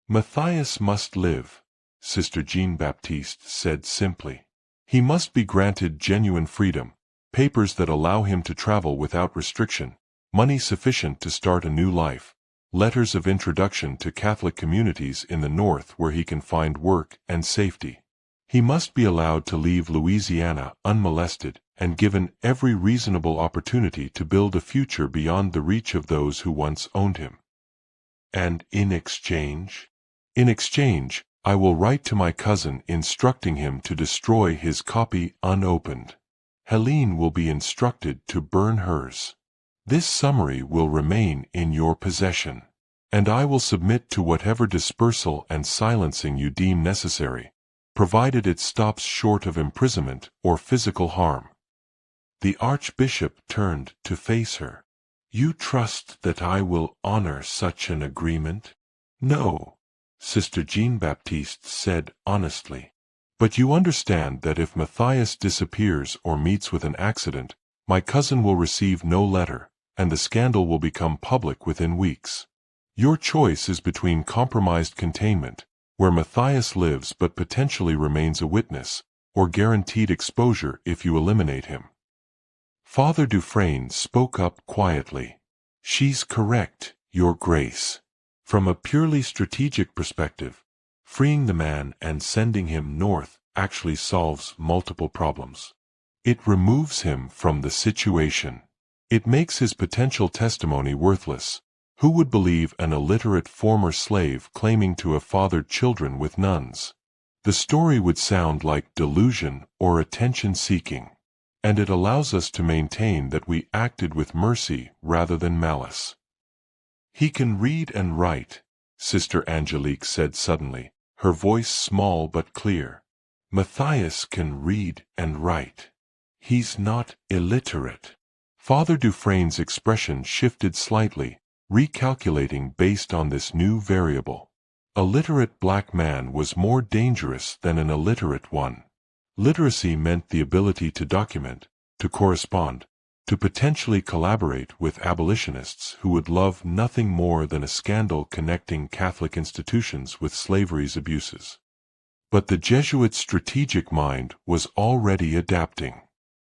Matthias must live, Sister Jean-Baptiste said simply. He must be granted genuine freedom, papers that allow him to travel without restriction, money sufficient to start a new life, letters of introduction to Catholic communities in the North where he can find work and safety. He must be allowed to leave Louisiana unmolested and given every reasonable opportunity to build a future beyond the reach of those who once owned him. And in exchange? In exchange, I will write to my cousin instructing him to destroy his copy unopened. Helene will be instructed to burn hers. This summary will remain in your possession, and I will submit to whatever dispersal and silencing you deem necessary, provided it stops short of imprisonment or physical harm. The Archbishop turned to face her. You trust that I will honor such an agreement? No, Sister Jean-Baptiste said honestly. But you understand that if Matthias disappears or meets with an accident, my cousin will receive no letter, and the scandal will become public within weeks. Your choice is between compromised containment, where Matthias lives but potentially remains a witness, or guaranteed exposure if you eliminate him. Father Dufresne spoke up quietly. She's correct, Your Grace. From a purely strategic perspective, freeing the man and sending him north actually solves multiple problems. It removes him from the situation. It makes his potential testimony worthless. Who would believe an illiterate former slave claiming to have fathered children with nuns? The story would sound like delusion or attention-seeking, and it allows us to maintain that we acted with mercy rather than malice. He can read and write, Sister Angelique said suddenly, her voice small but clear. Matthias can read and write. He's not illiterate. Father Dufresne's expression shifted slightly, recalculating based on this new variable. A literate black man was more dangerous than an illiterate one. Literacy meant the ability to document, to correspond, to potentially collaborate with abolitionists who would love nothing more than a scandal connecting Catholic institutions with slavery's abuses. But the Jesuit's strategic mind was already adapting.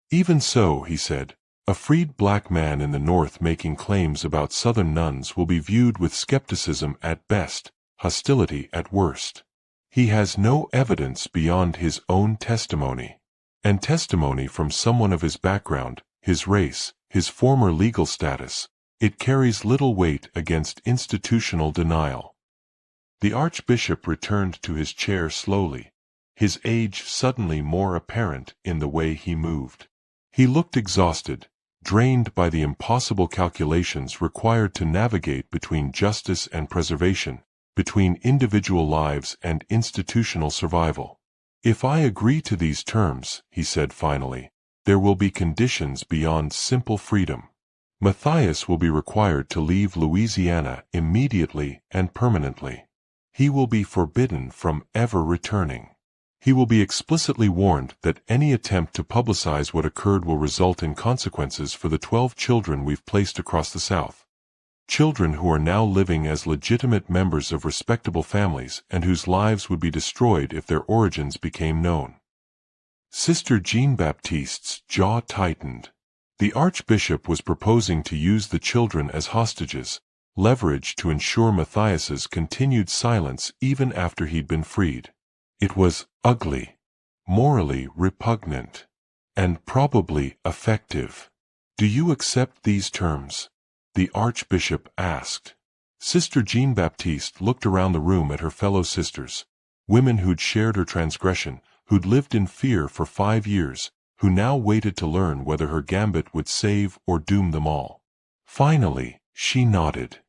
Even so, he said, a freed black man in the North making claims about Southern nuns will be viewed with skepticism at best, hostility at worst. He has no evidence beyond his own testimony. And testimony from someone of his background, his race, his former legal status, it carries little weight against institutional denial. The Archbishop returned to his chair slowly, his age suddenly more apparent in the way he moved. He looked exhausted, drained by the impossible calculations required to navigate between justice and preservation, between individual lives and institutional survival. If I agree to these terms, he said finally, there will be conditions beyond simple freedom. Matthias will be required to leave Louisiana immediately and permanently. He will be forbidden from ever returning. He will be explicitly warned that any attempt to publicize what occurred will result in consequences for the 12 children we've placed across the South. Children who are now living as legitimate members of respectable families and whose lives would be destroyed if their origins became known. Sister Jean-Baptiste's jaw tightened. The Archbishop was proposing to use the children as hostages, leverage to ensure Matthias's continued silence even after he'd been freed. It was ugly, morally repugnant, and probably effective. Do you accept these terms? The Archbishop asked. Sister Jean-Baptiste looked around the room at her fellow sisters, women who'd shared her transgression, who'd lived in fear for 5 years, who now waited to learn whether her gambit would save or doom them all. Finally, she nodded.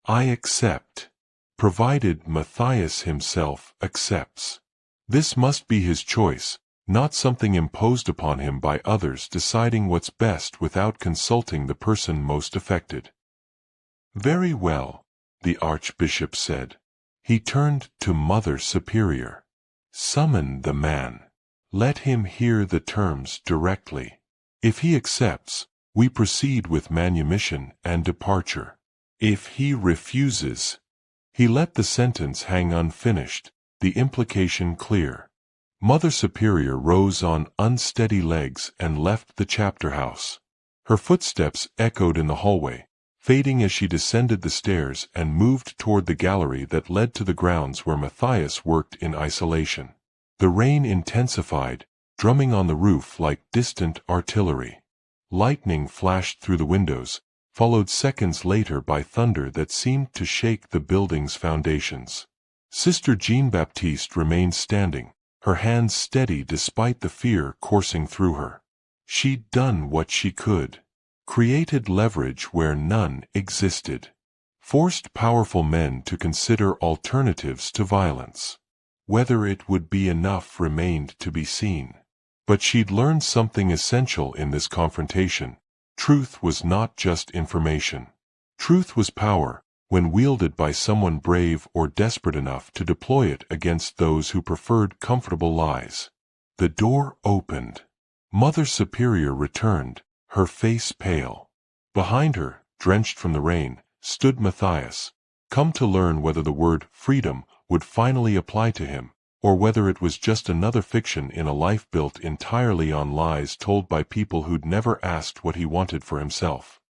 I accept. Provided Matthias himself accepts. This must be his choice, not something imposed upon him by others deciding what's best without consulting the person most affected. Very well, the Archbishop said. He turned to Mother Superior. Summon the man. Let him hear the terms directly. If he accepts, we proceed with manumission and departure. If he refuses, he let the sentence hang unfinished, the implication clear. Mother Superior rose on unsteady legs and left the chapter house. Her footsteps echoed in the hallway, fading as she descended the stairs and moved toward the gallery that led to the grounds where Matthias worked in isolation. The rain intensified, drumming on the roof like distant artillery. Lightning flashed through the windows, followed seconds later by thunder that seemed to shake the building's foundations. Sister Jean-Baptiste remained standing, her hands steady despite the fear coursing through her. She'd done what she could. Created leverage where none existed. Forced powerful men to consider alternatives to violence. Whether it would be enough remained to be seen. But she'd learned something essential in this confrontation. Truth was not just information. Truth was power, when wielded by someone brave or desperate enough to deploy it against those who preferred comfortable lies. The door opened. Mother Superior returned, her face pale. Behind her, drenched from the rain, stood Matthias, come to learn whether the word freedom would finally apply to him, or whether it was just another fiction in a life built entirely on lies told by people who'd never asked what he wanted for himself.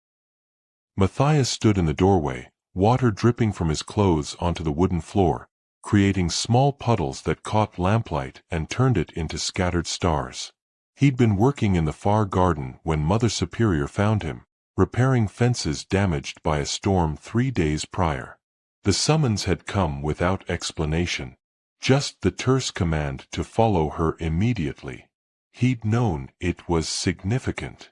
Matthias stood in the doorway, water dripping from his clothes onto the wooden floor, creating small puddles that caught lamplight and turned it into scattered stars. He'd been working in the far garden when Mother Superior found him, repairing fences damaged by a storm 3 days prior. The summons had come without explanation, just the terse command to follow her immediately. He'd known it was significant.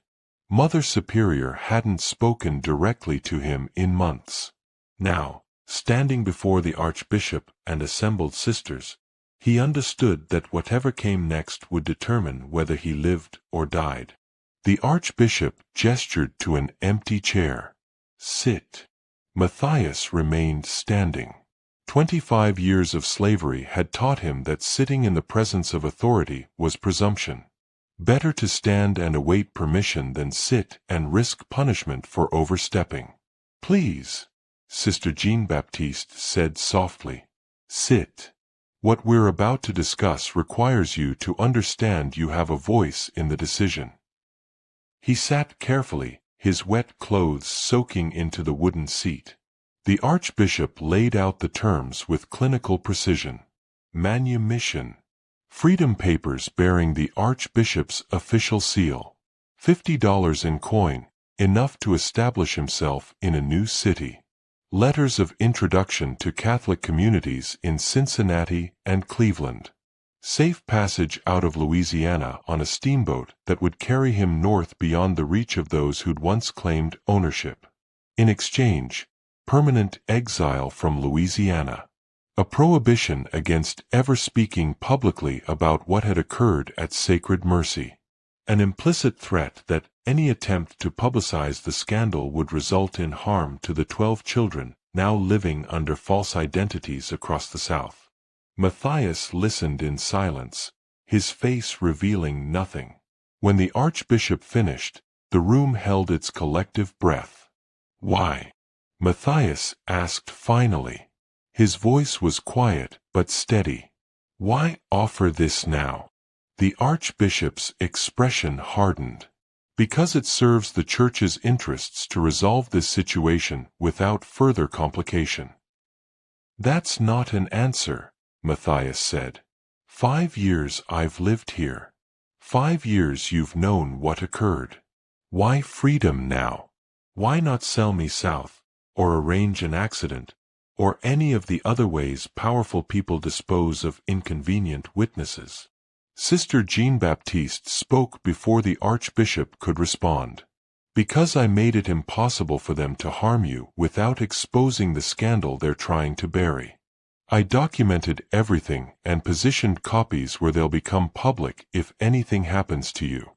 Mother Superior hadn't spoken directly to him in months. Now, standing before the Archbishop and assembled sisters, he understood that whatever came next would determine whether he lived or died. The Archbishop gestured to an empty chair. Sit. Matthias remained standing. 25 years of slavery had taught him that sitting in the presence of authority was presumption. Better to stand and await permission than sit and risk punishment for overstepping. "Please," Sister Jean-Baptiste said softly. "Sit. What we're about to discuss requires you to understand you have a voice in the decision." He sat carefully, his wet clothes soaking into the wooden seat. The Archbishop laid out the terms with clinical precision. Manumission. Freedom papers bearing the Archbishop's official seal. $50 in coin, enough to establish himself in a new city. Letters of introduction to Catholic communities in Cincinnati and Cleveland. Safe passage out of Louisiana on a steamboat that would carry him north beyond the reach of those who'd once claimed ownership. In exchange, permanent exile from Louisiana. A prohibition against ever speaking publicly about what had occurred at Sacred Mercy. An implicit threat that any attempt to publicize the scandal would result in harm to the 12 children now living under false identities across the South. Matthias listened in silence, his face revealing nothing. When the Archbishop finished, the room held its collective breath. "Why?" Matthias asked finally. His voice was quiet but steady. "Why offer this now?" The Archbishop's expression hardened. "Because it serves the Church's interests to resolve this situation without further complication." "That's not an answer," Matthias said. 5 years I've lived here. 5 years you've known what occurred. Why freedom now? Why not sell me south, or arrange an accident, or any of the other ways powerful people dispose of inconvenient witnesses? Sister Jean-Baptiste spoke before the Archbishop could respond. "Because I made it impossible for them to harm you without exposing the scandal they're trying to bury. I documented everything and positioned copies where they'll become public if anything happens to you."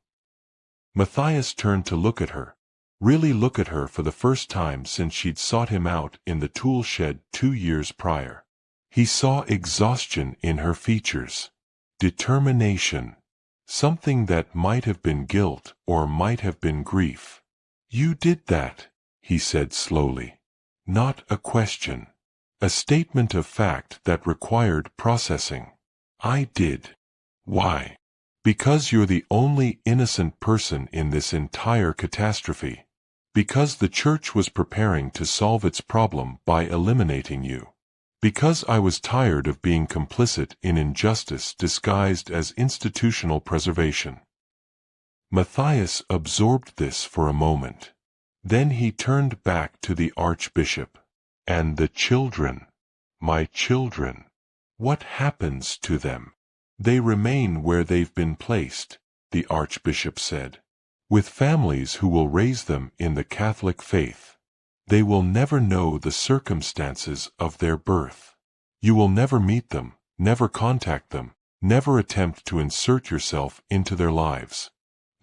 Matthias turned to look at her, really look at her for the first time since she'd sought him out in the tool shed 2 years prior. He saw exhaustion in her features. Determination. Something that might have been guilt or might have been grief. "You did that," he said slowly. "Not a question. A statement of fact that required processing. I did." "Why?" "Because you're the only innocent person in this entire catastrophe. Because the Church was preparing to solve its problem by eliminating you. Because I was tired of being complicit in injustice disguised as institutional preservation." Matthias absorbed this for a moment. Then he turned back to the Archbishop. "And the children, my children, what happens to them?" "They remain where they've been placed," the Archbishop said, "with families who will raise them in the Catholic faith. They will never know the circumstances of their birth. You will never meet them, never contact them, never attempt to insert yourself into their lives.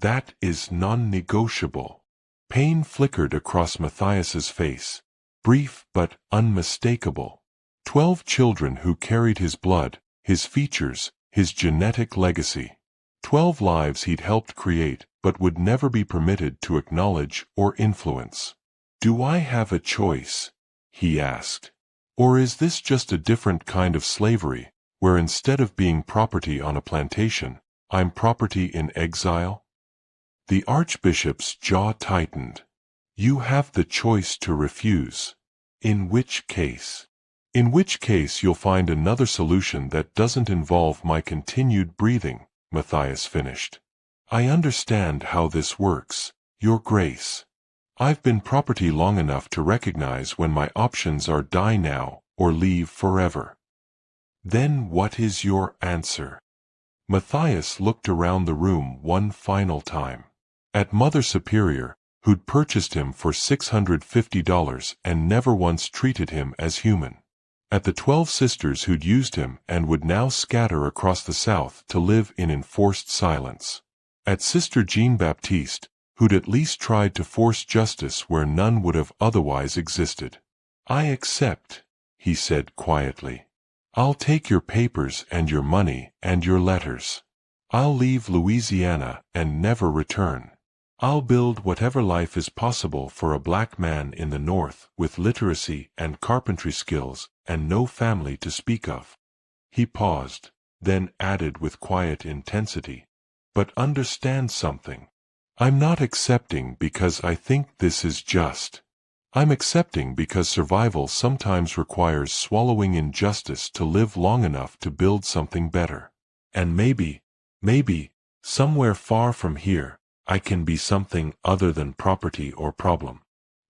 That is non-negotiable." Pain flickered across Matthias's face, brief but unmistakable. 12 children who carried his blood, his features, his genetic legacy. 12 lives he'd helped create but would never be permitted to acknowledge or influence. "Do I have a choice?" he asked. "Or is this just a different kind of slavery, where instead of being property on a plantation, I'm property in exile?" The Archbishop's jaw tightened. "You have the choice to refuse. In which case? In which case you'll find another solution that doesn't involve my continued breathing," Matthias finished. "I understand how this works, Your Grace. I've been property long enough to recognize when my options are die now or leave forever." "Then what is your answer?" Matthias looked around the room one final time. At Mother Superior, who'd purchased him for $650 and never once treated him as human. At the 12 sisters who'd used him and would now scatter across the South to live in enforced silence. At Sister Jean-Baptiste, who'd at least tried to force justice where none would have otherwise existed. "I accept," he said quietly. "I'll take your papers and your money and your letters. I'll leave Louisiana and never return. I'll build whatever life is possible for a black man in the North with literacy and carpentry skills and no family to speak of." He paused, then added with quiet intensity, "But understand something. I'm not accepting because I think this is just. I'm accepting because survival sometimes requires swallowing injustice to live long enough to build something better. And maybe, somewhere far from here, I can be something other than property or problem.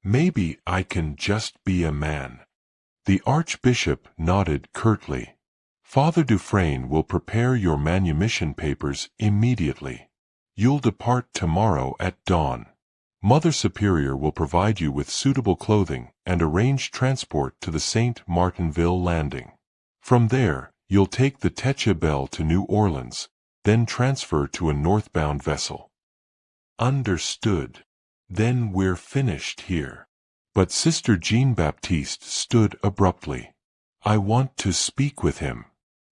Maybe I can just be a man." The Archbishop nodded curtly. "Father Dufresne will prepare your manumission papers immediately. You'll depart tomorrow at dawn. Mother Superior will provide you with suitable clothing and arrange transport to the St. Martinville landing. From there, you'll take the Pt2 to New Orleans, then transfer to a northbound vessel." "Understood. Then we're finished here." But Sister Jean-Baptiste stood abruptly. "I want to speak with him.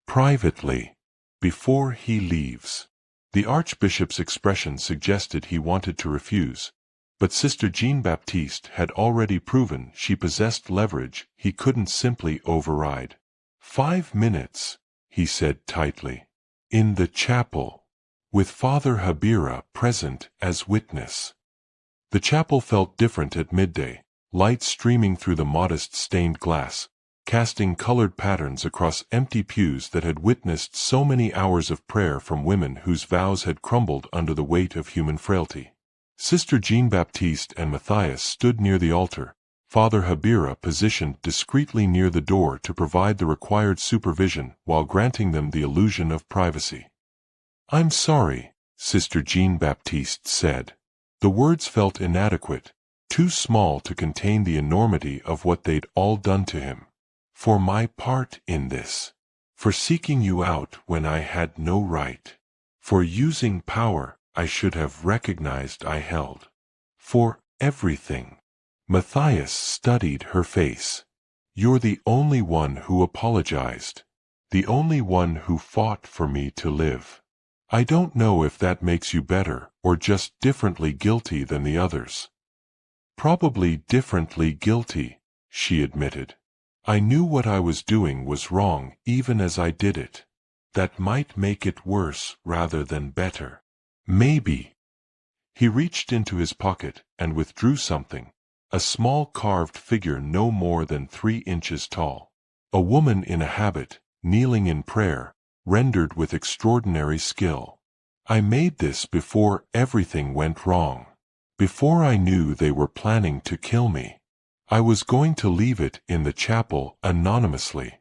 Privately. Before he leaves." The Archbishop's expression suggested he wanted to refuse, but Sister Jean-Baptiste had already proven she possessed leverage he couldn't simply override. "5 minutes," he said tightly. "In the chapel. With Father Habira present as witness." The chapel felt different at midday, light streaming through the modest stained glass, casting colored patterns across empty pews that had witnessed so many hours of prayer from women whose vows had crumbled under the weight of human frailty. Sister Jean-Baptiste and Matthias stood near the altar, Father Habira positioned discreetly near the door to provide the required supervision while granting them the illusion of privacy. "I'm sorry," Sister Jean-Baptiste said. The words felt inadequate, too small to contain the enormity of what they'd all done to him. "For my part in this. For seeking you out when I had no right. For using power I should have recognized I held. For everything." Matthias studied her face. "You're the only one who apologized. The only one who fought for me to live. I don't know if that makes you better or just differently guilty than the others." "Probably differently guilty," she admitted. "I knew what I was doing was wrong even as I did it. That might make it worse rather than better. Maybe." He reached into his pocket and withdrew something, a small carved figure no more than 3 inches tall. A woman in a habit, kneeling in prayer, rendered with extraordinary skill. "I made this before everything went wrong. Before I knew they were planning to kill me. I was going to leave it in the chapel anonymously.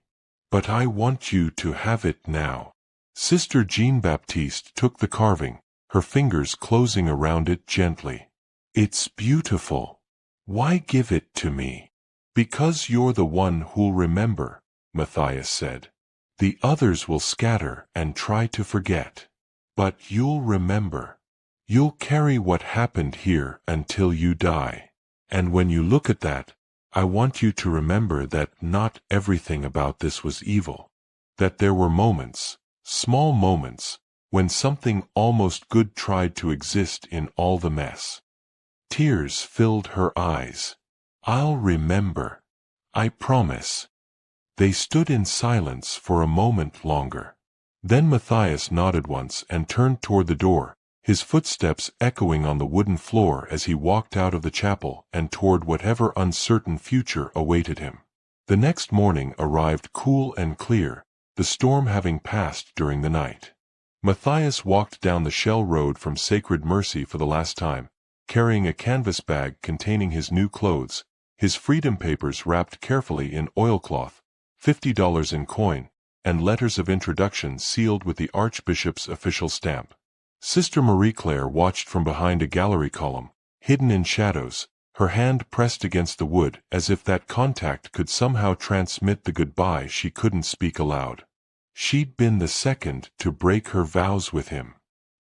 But I want you to have it now." Sister Jean-Baptiste took the carving, her fingers closing around it gently. "It's beautiful. Why give it to me?" "Because you're the one who'll remember," Matthias said. "The others will scatter and try to forget. But you'll remember. You'll carry what happened here until you die. And when you look at that, I want you to remember that not everything about this was evil. That there were moments, small moments, when something almost good tried to exist in all the mess." Tears filled her eyes. "I'll remember. I promise." They stood in silence for a moment longer. Then Matthias nodded once and turned toward the door, his footsteps echoing on the wooden floor as he walked out of the chapel and toward whatever uncertain future awaited him. The next morning arrived cool and clear, the storm having passed during the night. Matthias walked down the shell road from Sacred Mercy for the last time, carrying a canvas bag containing his new clothes, his freedom papers wrapped carefully in oilcloth, $50 in coin, and letters of introduction sealed with the Archbishop's official stamp. Sister Marie-Claire watched from behind a gallery column, hidden in shadows, her hand pressed against the wood as if that contact could somehow transmit the goodbye she couldn't speak aloud. She'd been the second to break her vows with him.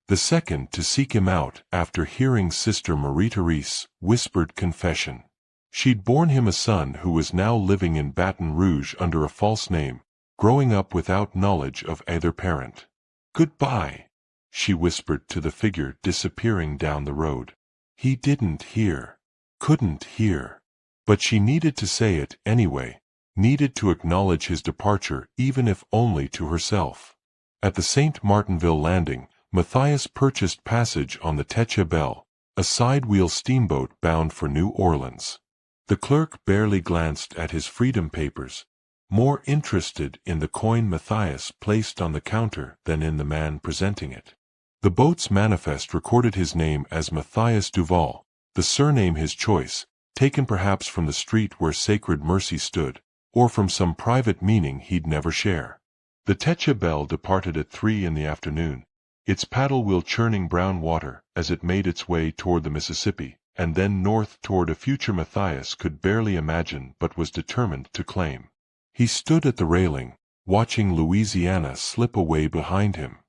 The second to seek him out after hearing Sister Marie-Therese whispered confession. She'd borne him a son who was now living in Baton Rouge under a false name, growing up without knowledge of either parent. "Goodbye," she whispered to the figure disappearing down the road. He didn't hear. Couldn't hear. But she needed to say it anyway, needed to acknowledge his departure even if only to herself. At the St. Martinville landing, Matthias purchased passage on the Pt2, a side-wheel steamboat bound for New Orleans. The clerk barely glanced at his freedom papers, more interested in the coin Matthias placed on the counter than in the man presenting it. The boat's manifest recorded his name as Matthias Duval, the surname his choice, taken perhaps from the street where Sacred Mercy stood, or from some private meaning he'd never share. The Pt2 departed at 3 in the afternoon, its paddle wheel churning brown water as it made its way toward the Mississippi, and then north toward a future Matthias could barely imagine but was determined to claim. He stood at the railing, watching Louisiana slip away behind him.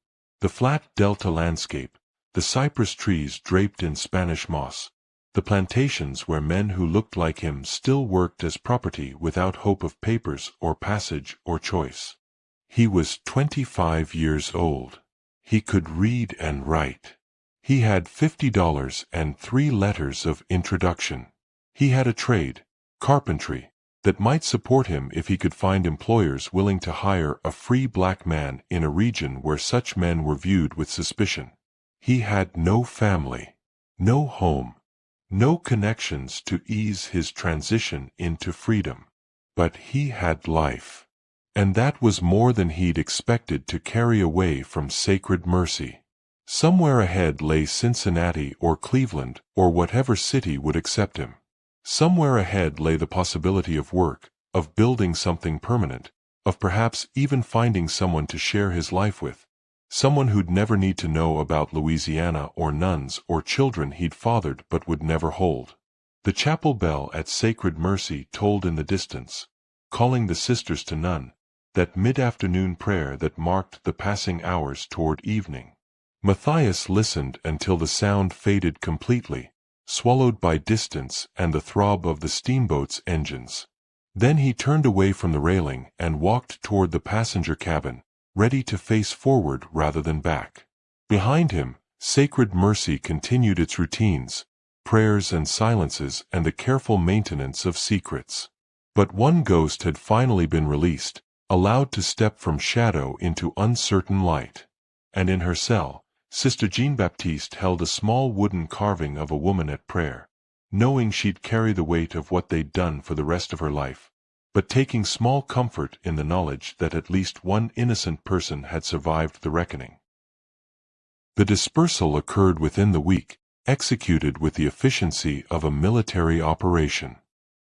The flat delta landscape, the cypress trees draped in Spanish moss, the plantations where men who looked like him still worked as property without hope of papers or passage or choice. He was 25 years old. He could read and write. He had $50 and 3 letters of introduction. He had a trade, carpentry, that might support him if he could find employers willing to hire a free black man in a region where such men were viewed with suspicion. He had no family, no home, no connections to ease his transition into freedom. But he had life. And that was more than he'd expected to carry away from Sacred Mercy. Somewhere ahead lay Cincinnati or Cleveland or whatever city would accept him. Somewhere ahead lay the possibility of work, of building something permanent, of perhaps even finding someone to share his life with, someone who'd never need to know about Louisiana or nuns or children he'd fathered but would never hold. The chapel bell at Sacred Mercy tolled in the distance, calling the sisters to none, that mid-afternoon prayer that marked the passing hours toward evening. Matthias listened until the sound faded completely, swallowed by distance and the throb of the steamboat's engines. Then he turned away from the railing and walked toward the passenger cabin, ready to face forward rather than back. Behind him, Sacred Mercy continued its routines, prayers and silences and the careful maintenance of secrets. But one ghost had finally been released, allowed to step from shadow into uncertain light. And in her cell, Sister Jean-Baptiste held a small wooden carving of a woman at prayer, knowing she'd carry the weight of what they'd done for the rest of her life, but taking small comfort in the knowledge that at least one innocent person had survived the reckoning. The dispersal occurred within the week, executed with the efficiency of a military operation.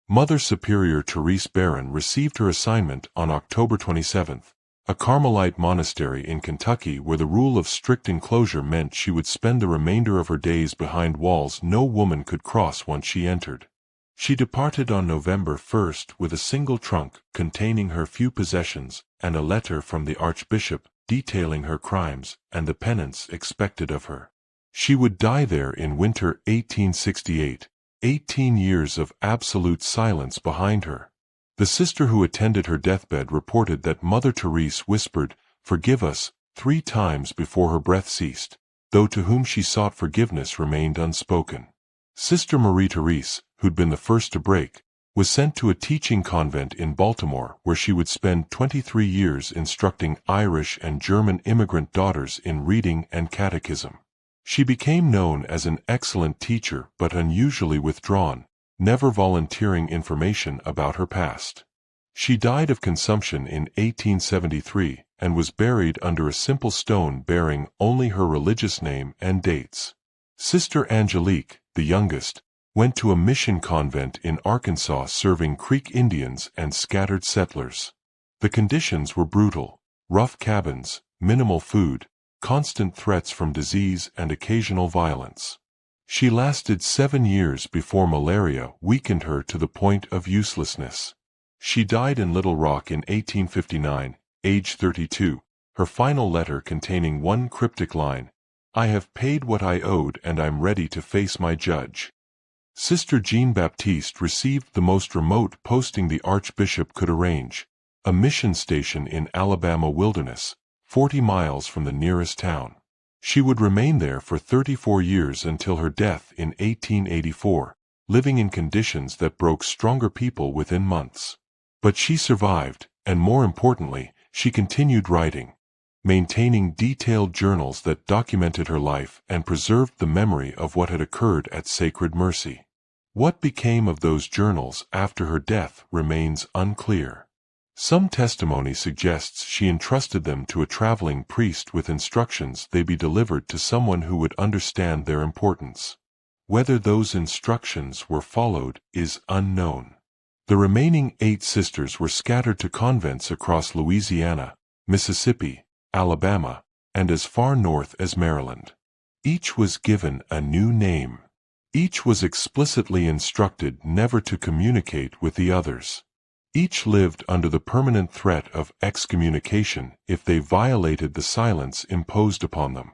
Mother Superior Therese Barron received her assignment on October 27, a Carmelite monastery in Kentucky where the rule of strict enclosure meant she would spend the remainder of her days behind walls no woman could cross once she entered. She departed on November 1 with a single trunk containing her few possessions and a letter from the Archbishop detailing her crimes and the penance expected of her. She would die there in winter 1868, 18 years of absolute silence behind her. The sister who attended her deathbed reported that Mother Therese whispered, "Forgive us," 3 times before her breath ceased, though to whom she sought forgiveness remained unspoken. Sister Marie-Therese, who'd been the first to break, was sent to a teaching convent in Baltimore where she would spend 23 years instructing Irish and German immigrant daughters in reading and catechism. She became known as an excellent teacher but unusually withdrawn, never volunteering information about her past. She died of consumption in 1873 and was buried under a simple stone bearing only her religious name and dates. Sister Angelique, the youngest, went to a mission convent in Arkansas serving Creek Indians and scattered settlers. The conditions were brutal: rough cabins, minimal food, constant threats from disease and occasional violence. She lasted 7 years before malaria weakened her to the point of uselessness. She died in Little Rock in 1859, age 32, her final letter containing one cryptic line: "I have paid what I owed and I'm ready to face my judge." Sister Jean-Baptiste received the most remote posting the archbishop could arrange, a mission station in Alabama wilderness, 40 miles from the nearest town. She would remain there for 34 years until her death in 1884, living in conditions that broke stronger people within months. But she survived, and more importantly, she continued writing, maintaining detailed journals that documented her life and preserved the memory of what had occurred at Sacred Mercy. What became of those journals after her death remains unclear. Some testimony suggests she entrusted them to a traveling priest with instructions they be delivered to someone who would understand their importance. Whether those instructions were followed is unknown. The remaining 8 sisters were scattered to convents across Louisiana, Mississippi, Alabama, and as far north as Maryland. Each was given a new name. Each was explicitly instructed never to communicate with the others. Each lived under the permanent threat of excommunication if they violated the silence imposed upon them.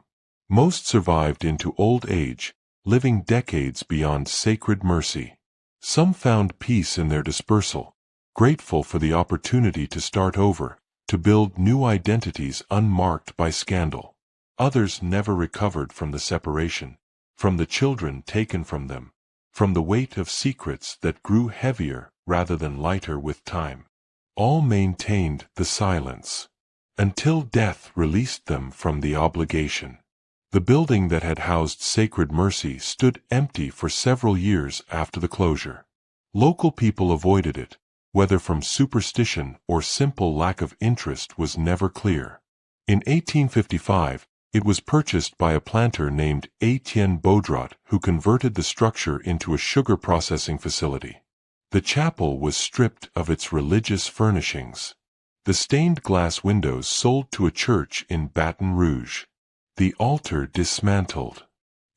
Most survived into old age, living decades beyond Sacred Mercy. Some found peace in their dispersal, grateful for the opportunity to start over, to build new identities unmarked by scandal. Others never recovered from the separation, from the children taken from them, from the weight of secrets that grew heavier rather than lighter with time. All maintained the silence, until death released them from the obligation. The building that had housed Sacred Mercy stood empty for several years after the closure. Local people avoided it, whether from superstition or simple lack of interest was never clear. In 1855, it was purchased by a planter named Etienne Baudrot, who converted the structure into a sugar processing facility. The chapel was stripped of its religious furnishings. The stained glass windows sold to a church in Baton Rouge. The altar dismantled.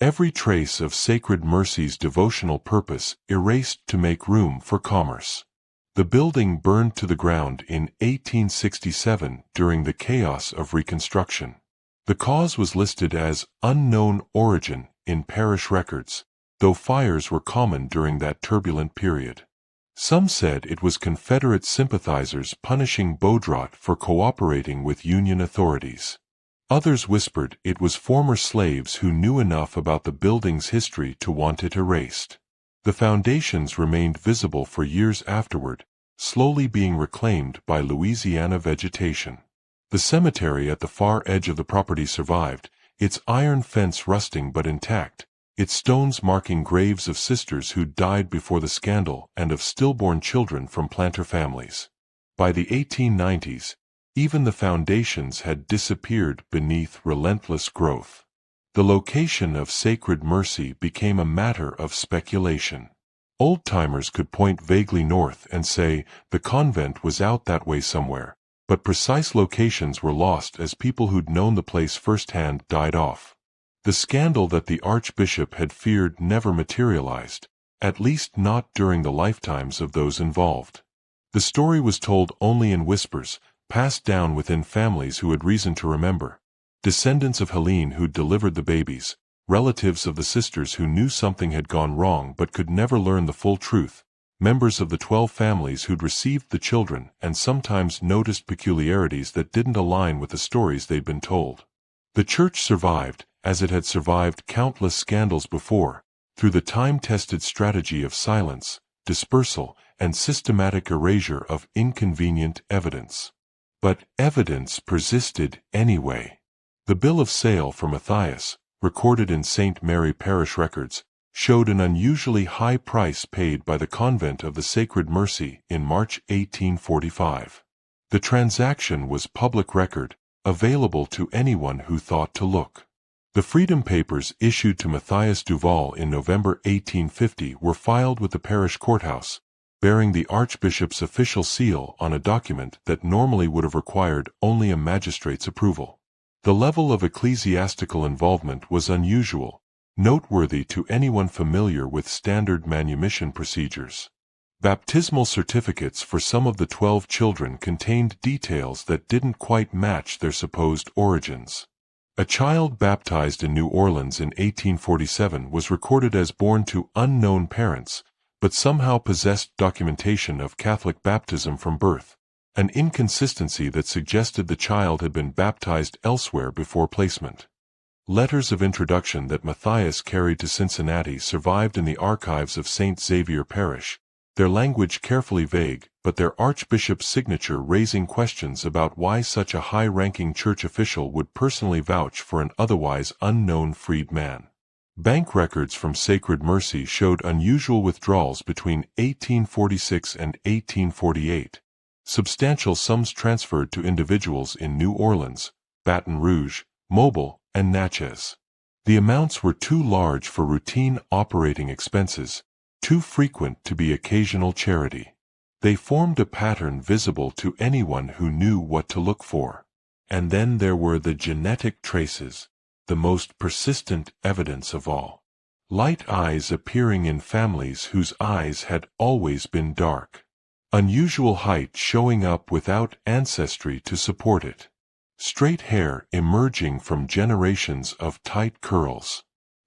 Every trace of Sacred Mercy's devotional purpose erased to make room for commerce. The building burned to the ground in 1867 during the chaos of Reconstruction. The cause was listed as unknown origin in parish records, though fires were common during that turbulent period. Some said it was Confederate sympathizers punishing Baudrot for cooperating with Union authorities. Others whispered it was former slaves who knew enough about the building's history to want it erased. The foundations remained visible for years afterward, slowly being reclaimed by Louisiana vegetation. The cemetery at the far edge of the property survived, its iron fence rusting but intact, its stones marking graves of sisters who died before the scandal and of stillborn children from planter families. By the 1890s, even the foundations had disappeared beneath relentless growth. The location of Sacred Mercy became a matter of speculation. Old-timers could point vaguely north and say the convent was out that way somewhere, but precise locations were lost as people who'd known the place firsthand died off. The scandal that the archbishop had feared never materialized, at least not during the lifetimes of those involved. The story was told only in whispers, passed down within families who had reason to remember. Descendants of Helene who'd delivered the babies, relatives of the sisters who knew something had gone wrong but could never learn the full truth, members of the 12 families who'd received the children and sometimes noticed peculiarities that didn't align with the stories they'd been told. The church survived, as it had survived countless scandals before, through the time-tested strategy of silence, dispersal, and systematic erasure of inconvenient evidence. But evidence persisted anyway. The bill of sale for Matthias, recorded in St. Mary Parish records, showed an unusually high price paid by the convent of the Sacred Mercy in March 1845. The transaction was public record, available to anyone who thought to look. The Freedom Papers issued to Matthias Duval in November 1850 were filed with the parish courthouse, bearing the archbishop's official seal on a document that normally would have required only a magistrate's approval. The level of ecclesiastical involvement was unusual, noteworthy to anyone familiar with standard manumission procedures. Baptismal certificates for some of the 12 children contained details that didn't quite match their supposed origins. A child baptized in New Orleans in 1847 was recorded as born to unknown parents, but somehow possessed documentation of Catholic baptism from birth, an inconsistency that suggested the child had been baptized elsewhere before placement. Letters of introduction that Matthias carried to Cincinnati survived in the archives of St. Xavier Parish, their language carefully vague, but their archbishop's signature raising questions about why such a high-ranking church official would personally vouch for an otherwise unknown freed man. Bank records from Sacred Mercy showed unusual withdrawals between 1846 and 1848. Substantial sums transferred to individuals in New Orleans, Baton Rouge, Mobile, and Natchez. The amounts were too large for routine operating expenses, too frequent to be occasional charity. They formed a pattern visible to anyone who knew what to look for. And then there were the genetic traces, the most persistent evidence of all. Light eyes appearing in families whose eyes had always been dark. Unusual height showing up without ancestry to support it. Straight hair emerging from generations of tight curls.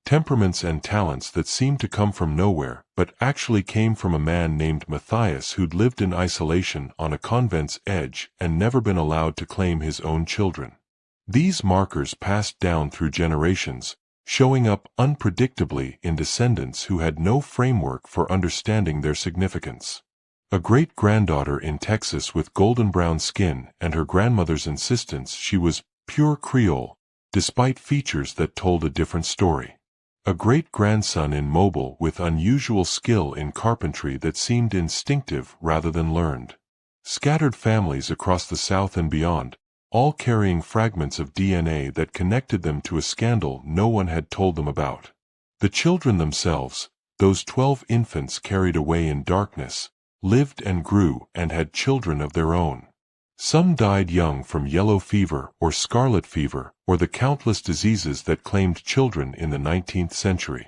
Temperaments and talents that seemed to come from nowhere, but actually came from a man named Matthias who'd lived in isolation on a convent's edge and never been allowed to claim his own children. These markers passed down through generations, showing up unpredictably in descendants who had no framework for understanding their significance. A great-granddaughter in Texas with golden-brown skin and her grandmother's insistence she was pure Creole, despite features that told a different story. A great-grandson in Mobile with unusual skill in carpentry that seemed instinctive rather than learned. Scattered families across the South and beyond, all carrying fragments of DNA that connected them to a scandal no one had told them about. The children themselves, those 12 infants carried away in darkness, lived and grew and had children of their own. Some died young from yellow fever or scarlet fever or the countless diseases that claimed children in the 19th century.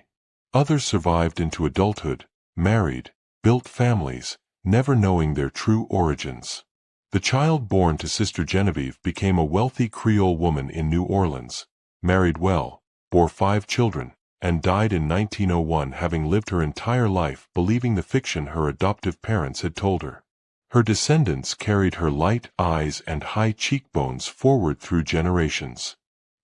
Others survived into adulthood, married, built families, never knowing their true origins. The child born to Sister Genevieve became a wealthy Creole woman in New Orleans, married well, bore 5 children, and died in 1901 having lived her entire life believing the fiction her adoptive parents had told her. Her descendants carried her light eyes and high cheekbones forward through generations.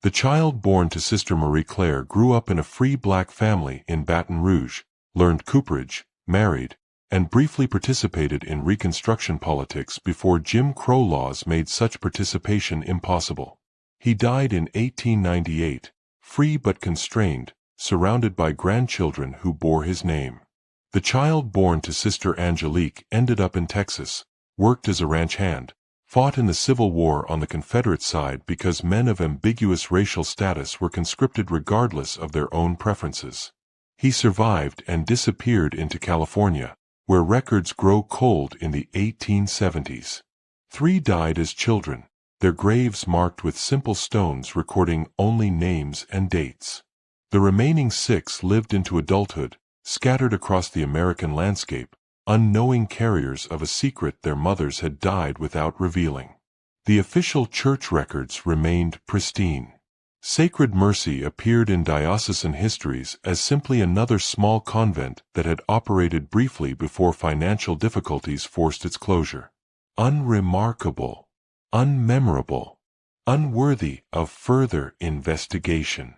The child born to Sister Marie Claire grew up in a free black family in Baton Rouge, learned cooperage, married, and briefly participated in Reconstruction politics before Jim Crow laws made such participation impossible. He died in 1898, free but constrained, surrounded by grandchildren who bore his name. The child born to Sister Angelique ended up in Texas, worked as a ranch hand, fought in the Civil War on the Confederate side because men of ambiguous racial status were conscripted regardless of their own preferences. He survived and disappeared into California, where records grow cold in the 1870s. 3 died as children, their graves marked with simple stones recording only names and dates. The remaining 6 lived into adulthood, scattered across the American landscape, unknowing carriers of a secret their mothers had died without revealing. The official church records remained pristine. Sacred Mercy appeared in diocesan histories as simply another small convent that had operated briefly before financial difficulties forced its closure. Unremarkable, unmemorable, unworthy of further investigation.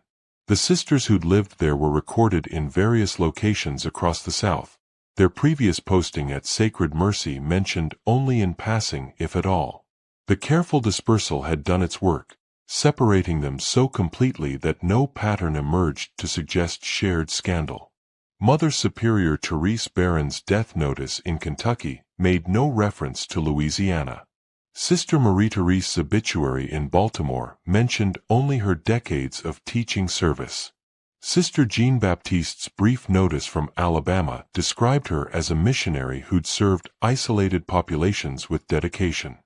The sisters who'd lived there were recorded in various locations across the South, their previous posting at Sacred Mercy mentioned only in passing if at all. The careful dispersal had done its work, separating them so completely that no pattern emerged to suggest shared scandal. Mother Superior Therese Barron's death notice in Kentucky made no reference to Louisiana. Sister Marie-Therese's obituary in Baltimore mentioned only her decades of teaching service. Sister Jean-Baptiste's brief notice from Alabama described her as a missionary who'd served isolated populations with dedication.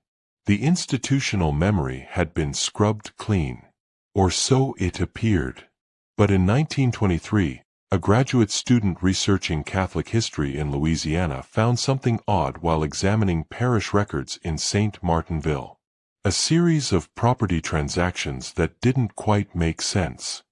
The institutional memory had been scrubbed clean. Or so it appeared. But in 1923, a graduate student researching Catholic history in Louisiana found something odd while examining parish records in St. Martinville. A series of property transactions that didn't quite make sense.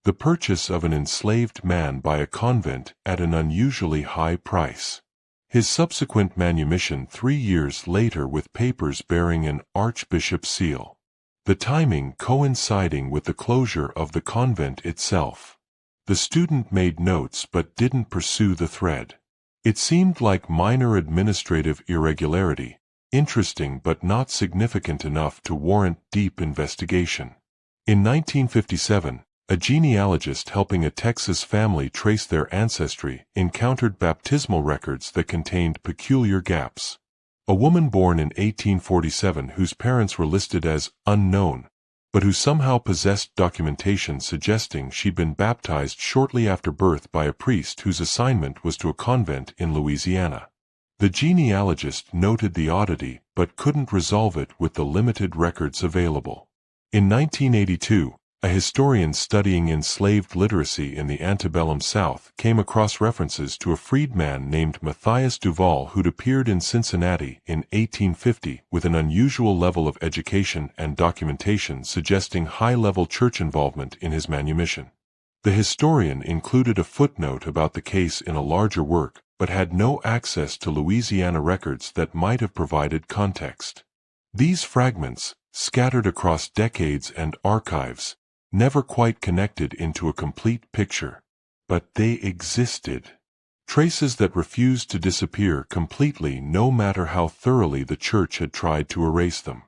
The purchase of an enslaved man by a convent at an unusually high price. His subsequent manumission 3 years later with papers bearing an archbishop's seal. The timing coinciding with the closure of the convent itself. The student made notes but didn't pursue the thread. It seemed like minor administrative irregularity, interesting but not significant enough to warrant deep investigation. In 1957, a genealogist helping a Texas family trace their ancestry encountered baptismal records that contained peculiar gaps. A woman born in 1847 whose parents were listed as unknown, but who somehow possessed documentation suggesting she'd been baptized shortly after birth by a priest whose assignment was to a convent in Louisiana. The genealogist noted the oddity but couldn't resolve it with the limited records available. In 1982, a historian studying enslaved literacy in the antebellum South came across references to a freedman named Matthias Duval who'd appeared in Cincinnati in 1850 with an unusual level of education and documentation suggesting high-level church involvement in his manumission. The historian included a footnote about the case in a larger work, but had no access to Louisiana records that might have provided context. These fragments, scattered across decades and archives, never quite connected into a complete picture. But they existed. Traces that refused to disappear completely no matter how thoroughly the church had tried to erase them.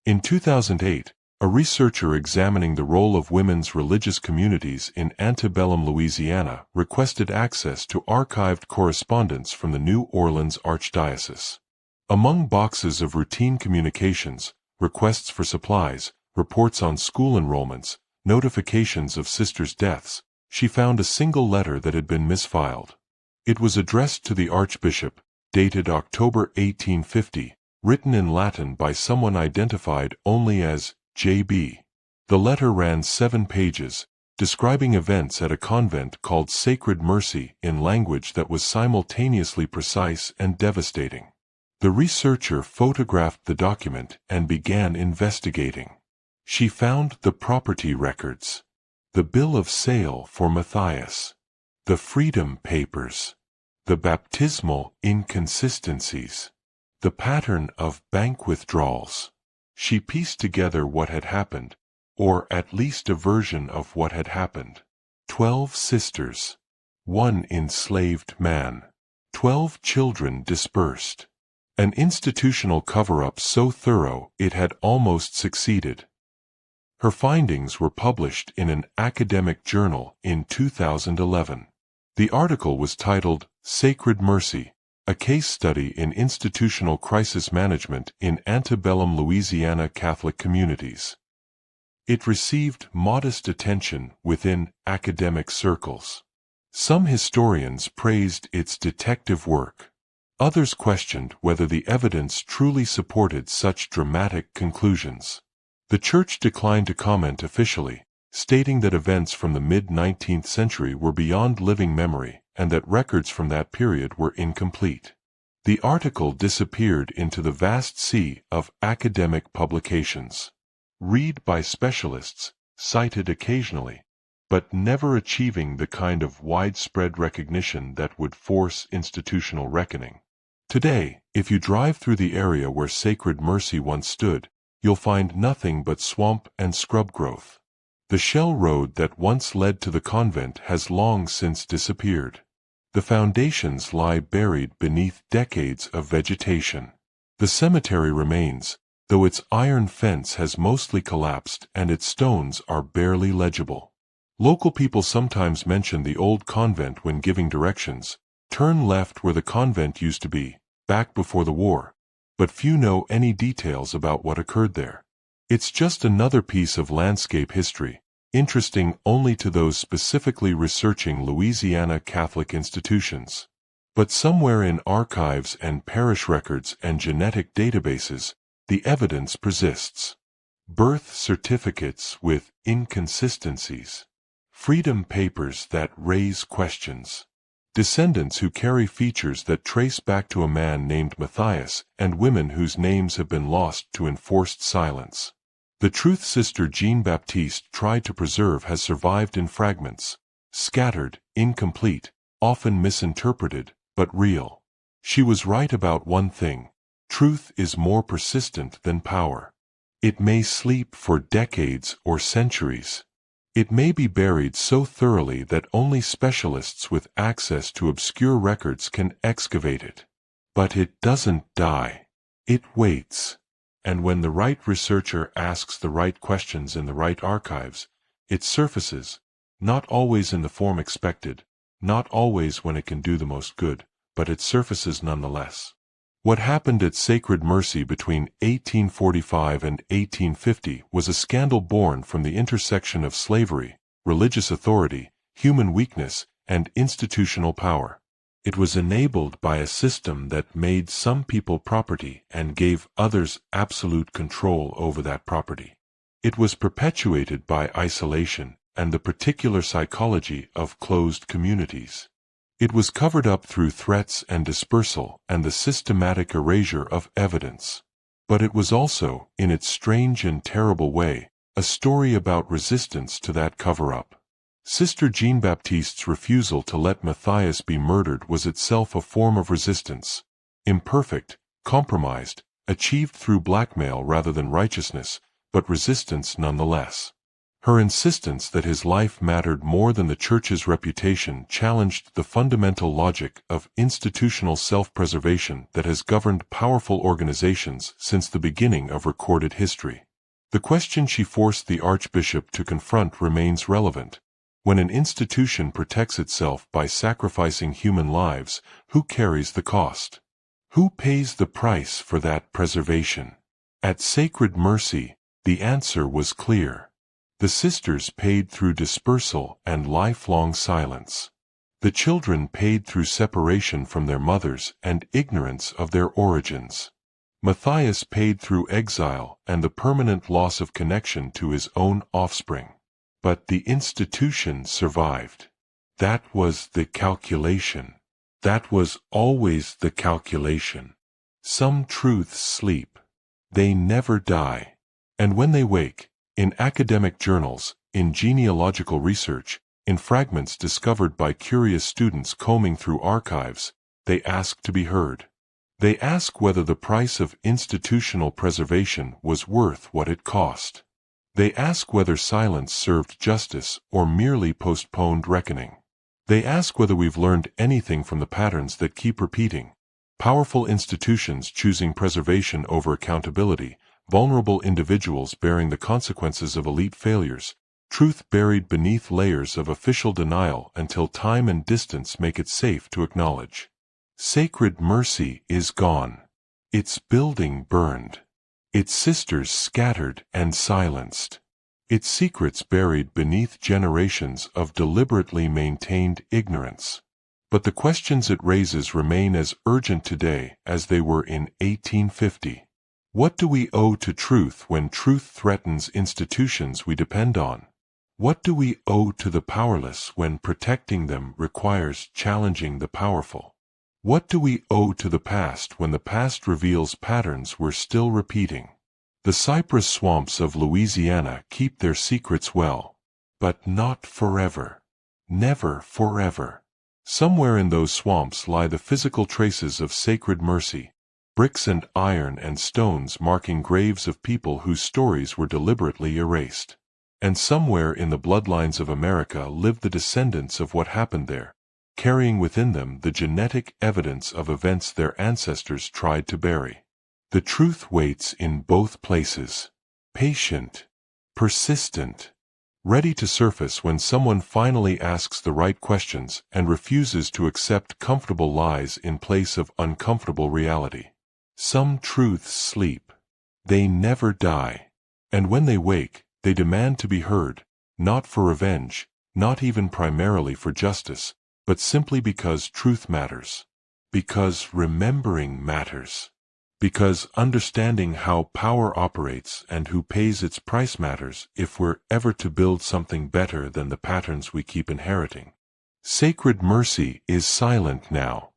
In 2008, a researcher examining the role of women's religious communities in antebellum Louisiana requested access to archived correspondence from the New Orleans Archdiocese. Among boxes of routine communications, requests for supplies, reports on school enrollments, notifications of sisters' deaths, she found a single letter that had been misfiled. It was addressed to the Archbishop, dated October 1850, written in Latin by someone identified only as J.B. The letter ran 7 pages, describing events at a convent called Sacred Mercy in language that was simultaneously precise and devastating. The researcher photographed the document and began investigating. She found the property records, the bill of sale for Matthias, the freedom papers, the baptismal inconsistencies, the pattern of bank withdrawals. She pieced together what had happened, or at least a version of what had happened. 12 sisters, 1 enslaved man, 12 children dispersed. An institutional cover-up so thorough it had almost succeeded. Her findings were published in an academic journal in 2011. The article was titled Sacred Mercy, a case study in institutional crisis management in antebellum Louisiana Catholic communities. It received modest attention within academic circles. Some historians praised its detective work. Others questioned whether the evidence truly supported such dramatic conclusions. The Church declined to comment officially, stating that events from the mid-19th century were beyond living memory and that records from that period were incomplete. The article disappeared into the vast sea of academic publications. Read by specialists, cited occasionally, but never achieving the kind of widespread recognition that would force institutional reckoning. Today, if you drive through the area where Sacred Mercy once stood, you'll find nothing but swamp and scrub growth. The shell road that once led to the convent has long since disappeared. The foundations lie buried beneath decades of vegetation. The cemetery remains, though its iron fence has mostly collapsed and its stones are barely legible. Local people sometimes mention the old convent when giving directions. Turn left where the convent used to be, back before the war. But few know any details about what occurred there. It's just another piece of landscape history, interesting only to those specifically researching Louisiana Catholic institutions. But somewhere in archives and parish records and genetic databases, the evidence persists. Birth certificates with inconsistencies. Freedom papers that raise questions. descendants who carry features that trace back to a man named Matthias, and women whose names have been lost to enforced silence. The truth Sister Jean-Baptiste tried to preserve has survived in fragments, scattered, incomplete, often misinterpreted, but real. She was right about one thing: truth is more persistent than power. It may sleep for decades or centuries. It may be buried so thoroughly that only specialists with access to obscure records can excavate it. But it doesn't die. It waits. And when the right researcher asks the right questions in the right archives, it surfaces, not always in the form expected, not always when it can do the most good, but it surfaces nonetheless. What happened at Sacred Mercy between 1845 and 1850 was a scandal born from the intersection of slavery, religious authority, human weakness, and institutional power. It was enabled by a system that made some people property and gave others absolute control over that property. It was perpetuated by isolation and the particular psychology of closed communities. It was covered up through threats and dispersal and the systematic erasure of evidence. But it was also, in its strange and terrible way, a story about resistance to that cover-up. Sister Jean-Baptiste's refusal to let Matthias be murdered was itself a form of resistance. Imperfect, compromised, achieved through blackmail rather than righteousness, but resistance nonetheless. Her insistence that his life mattered more than the Church's reputation challenged the fundamental logic of institutional self-preservation that has governed powerful organizations since the beginning of recorded history. The question she forced the Archbishop to confront remains relevant. When an institution protects itself by sacrificing human lives, who carries the cost? Who pays the price for that preservation? At Sacred Mercy, the answer was clear. The sisters paid through dispersal and lifelong silence. The children paid through separation from their mothers and ignorance of their origins. Matthias paid through exile and the permanent loss of connection to his own offspring. But the institution survived. That was the calculation. That was always the calculation. Some truths sleep. They never die. And when they wake, in academic journals, in genealogical research, in fragments discovered by curious students combing through archives, they ask to be heard. They ask whether the price of institutional preservation was worth what it cost. They ask whether silence served justice or merely postponed reckoning. They ask whether we've learned anything from the patterns that keep repeating. Powerful institutions choosing preservation over accountability, vulnerable individuals bearing the consequences of elite failures, truth buried beneath layers of official denial until time and distance make it safe to acknowledge. Sacred Mercy is gone. Its building burned. Its sisters scattered and silenced. Its secrets buried beneath generations of deliberately maintained ignorance. But the questions it raises remain as urgent today as they were in 1850. What do we owe to truth when truth threatens institutions we depend on? What do we owe to the powerless when protecting them requires challenging the powerful? What do we owe to the past when the past reveals patterns we're still repeating? The cypress swamps of Louisiana keep their secrets well, but not forever. Never forever. Somewhere in those swamps lie the physical traces of Sacred Mercy. Bricks and iron and stones marking graves of people whose stories were deliberately erased. And somewhere in the bloodlines of America live the descendants of what happened there, carrying within them the genetic evidence of events their ancestors tried to bury. The truth waits in both places. Patient. Persistent. Ready to surface when someone finally asks the right questions and refuses to accept comfortable lies in place of uncomfortable reality. Some truths sleep. They never die. And when they wake, they demand to be heard, not for revenge, not even primarily for justice, but simply because truth matters. Because remembering matters. Because understanding how power operates and who pays its price matters if we're ever to build something better than the patterns we keep inheriting. Sacred mercy is silent now.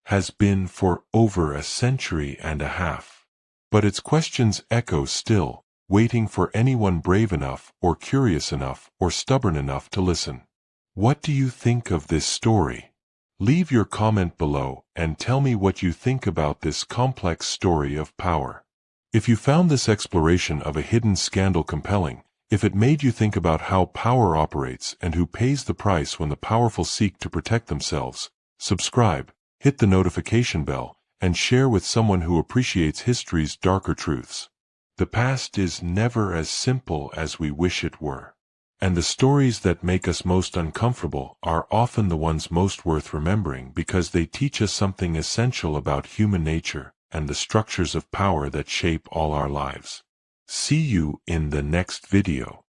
Has been for over a century and a half. But its questions echo still, waiting for anyone brave enough, or curious enough, or stubborn enough to listen. What do you think of this story? Leave your comment below, and tell me what you think about this complex story of power. If you found this exploration of a hidden scandal compelling, if it made you think about how power operates and who pays the price when the powerful seek to protect themselves, subscribe, hit the notification bell, and share with someone who appreciates history's darker truths. The past is never as simple as we wish it were. And the stories that make us most uncomfortable are often the ones most worth remembering because they teach us something essential about human nature and the structures of power that shape all our lives. See you in the next video.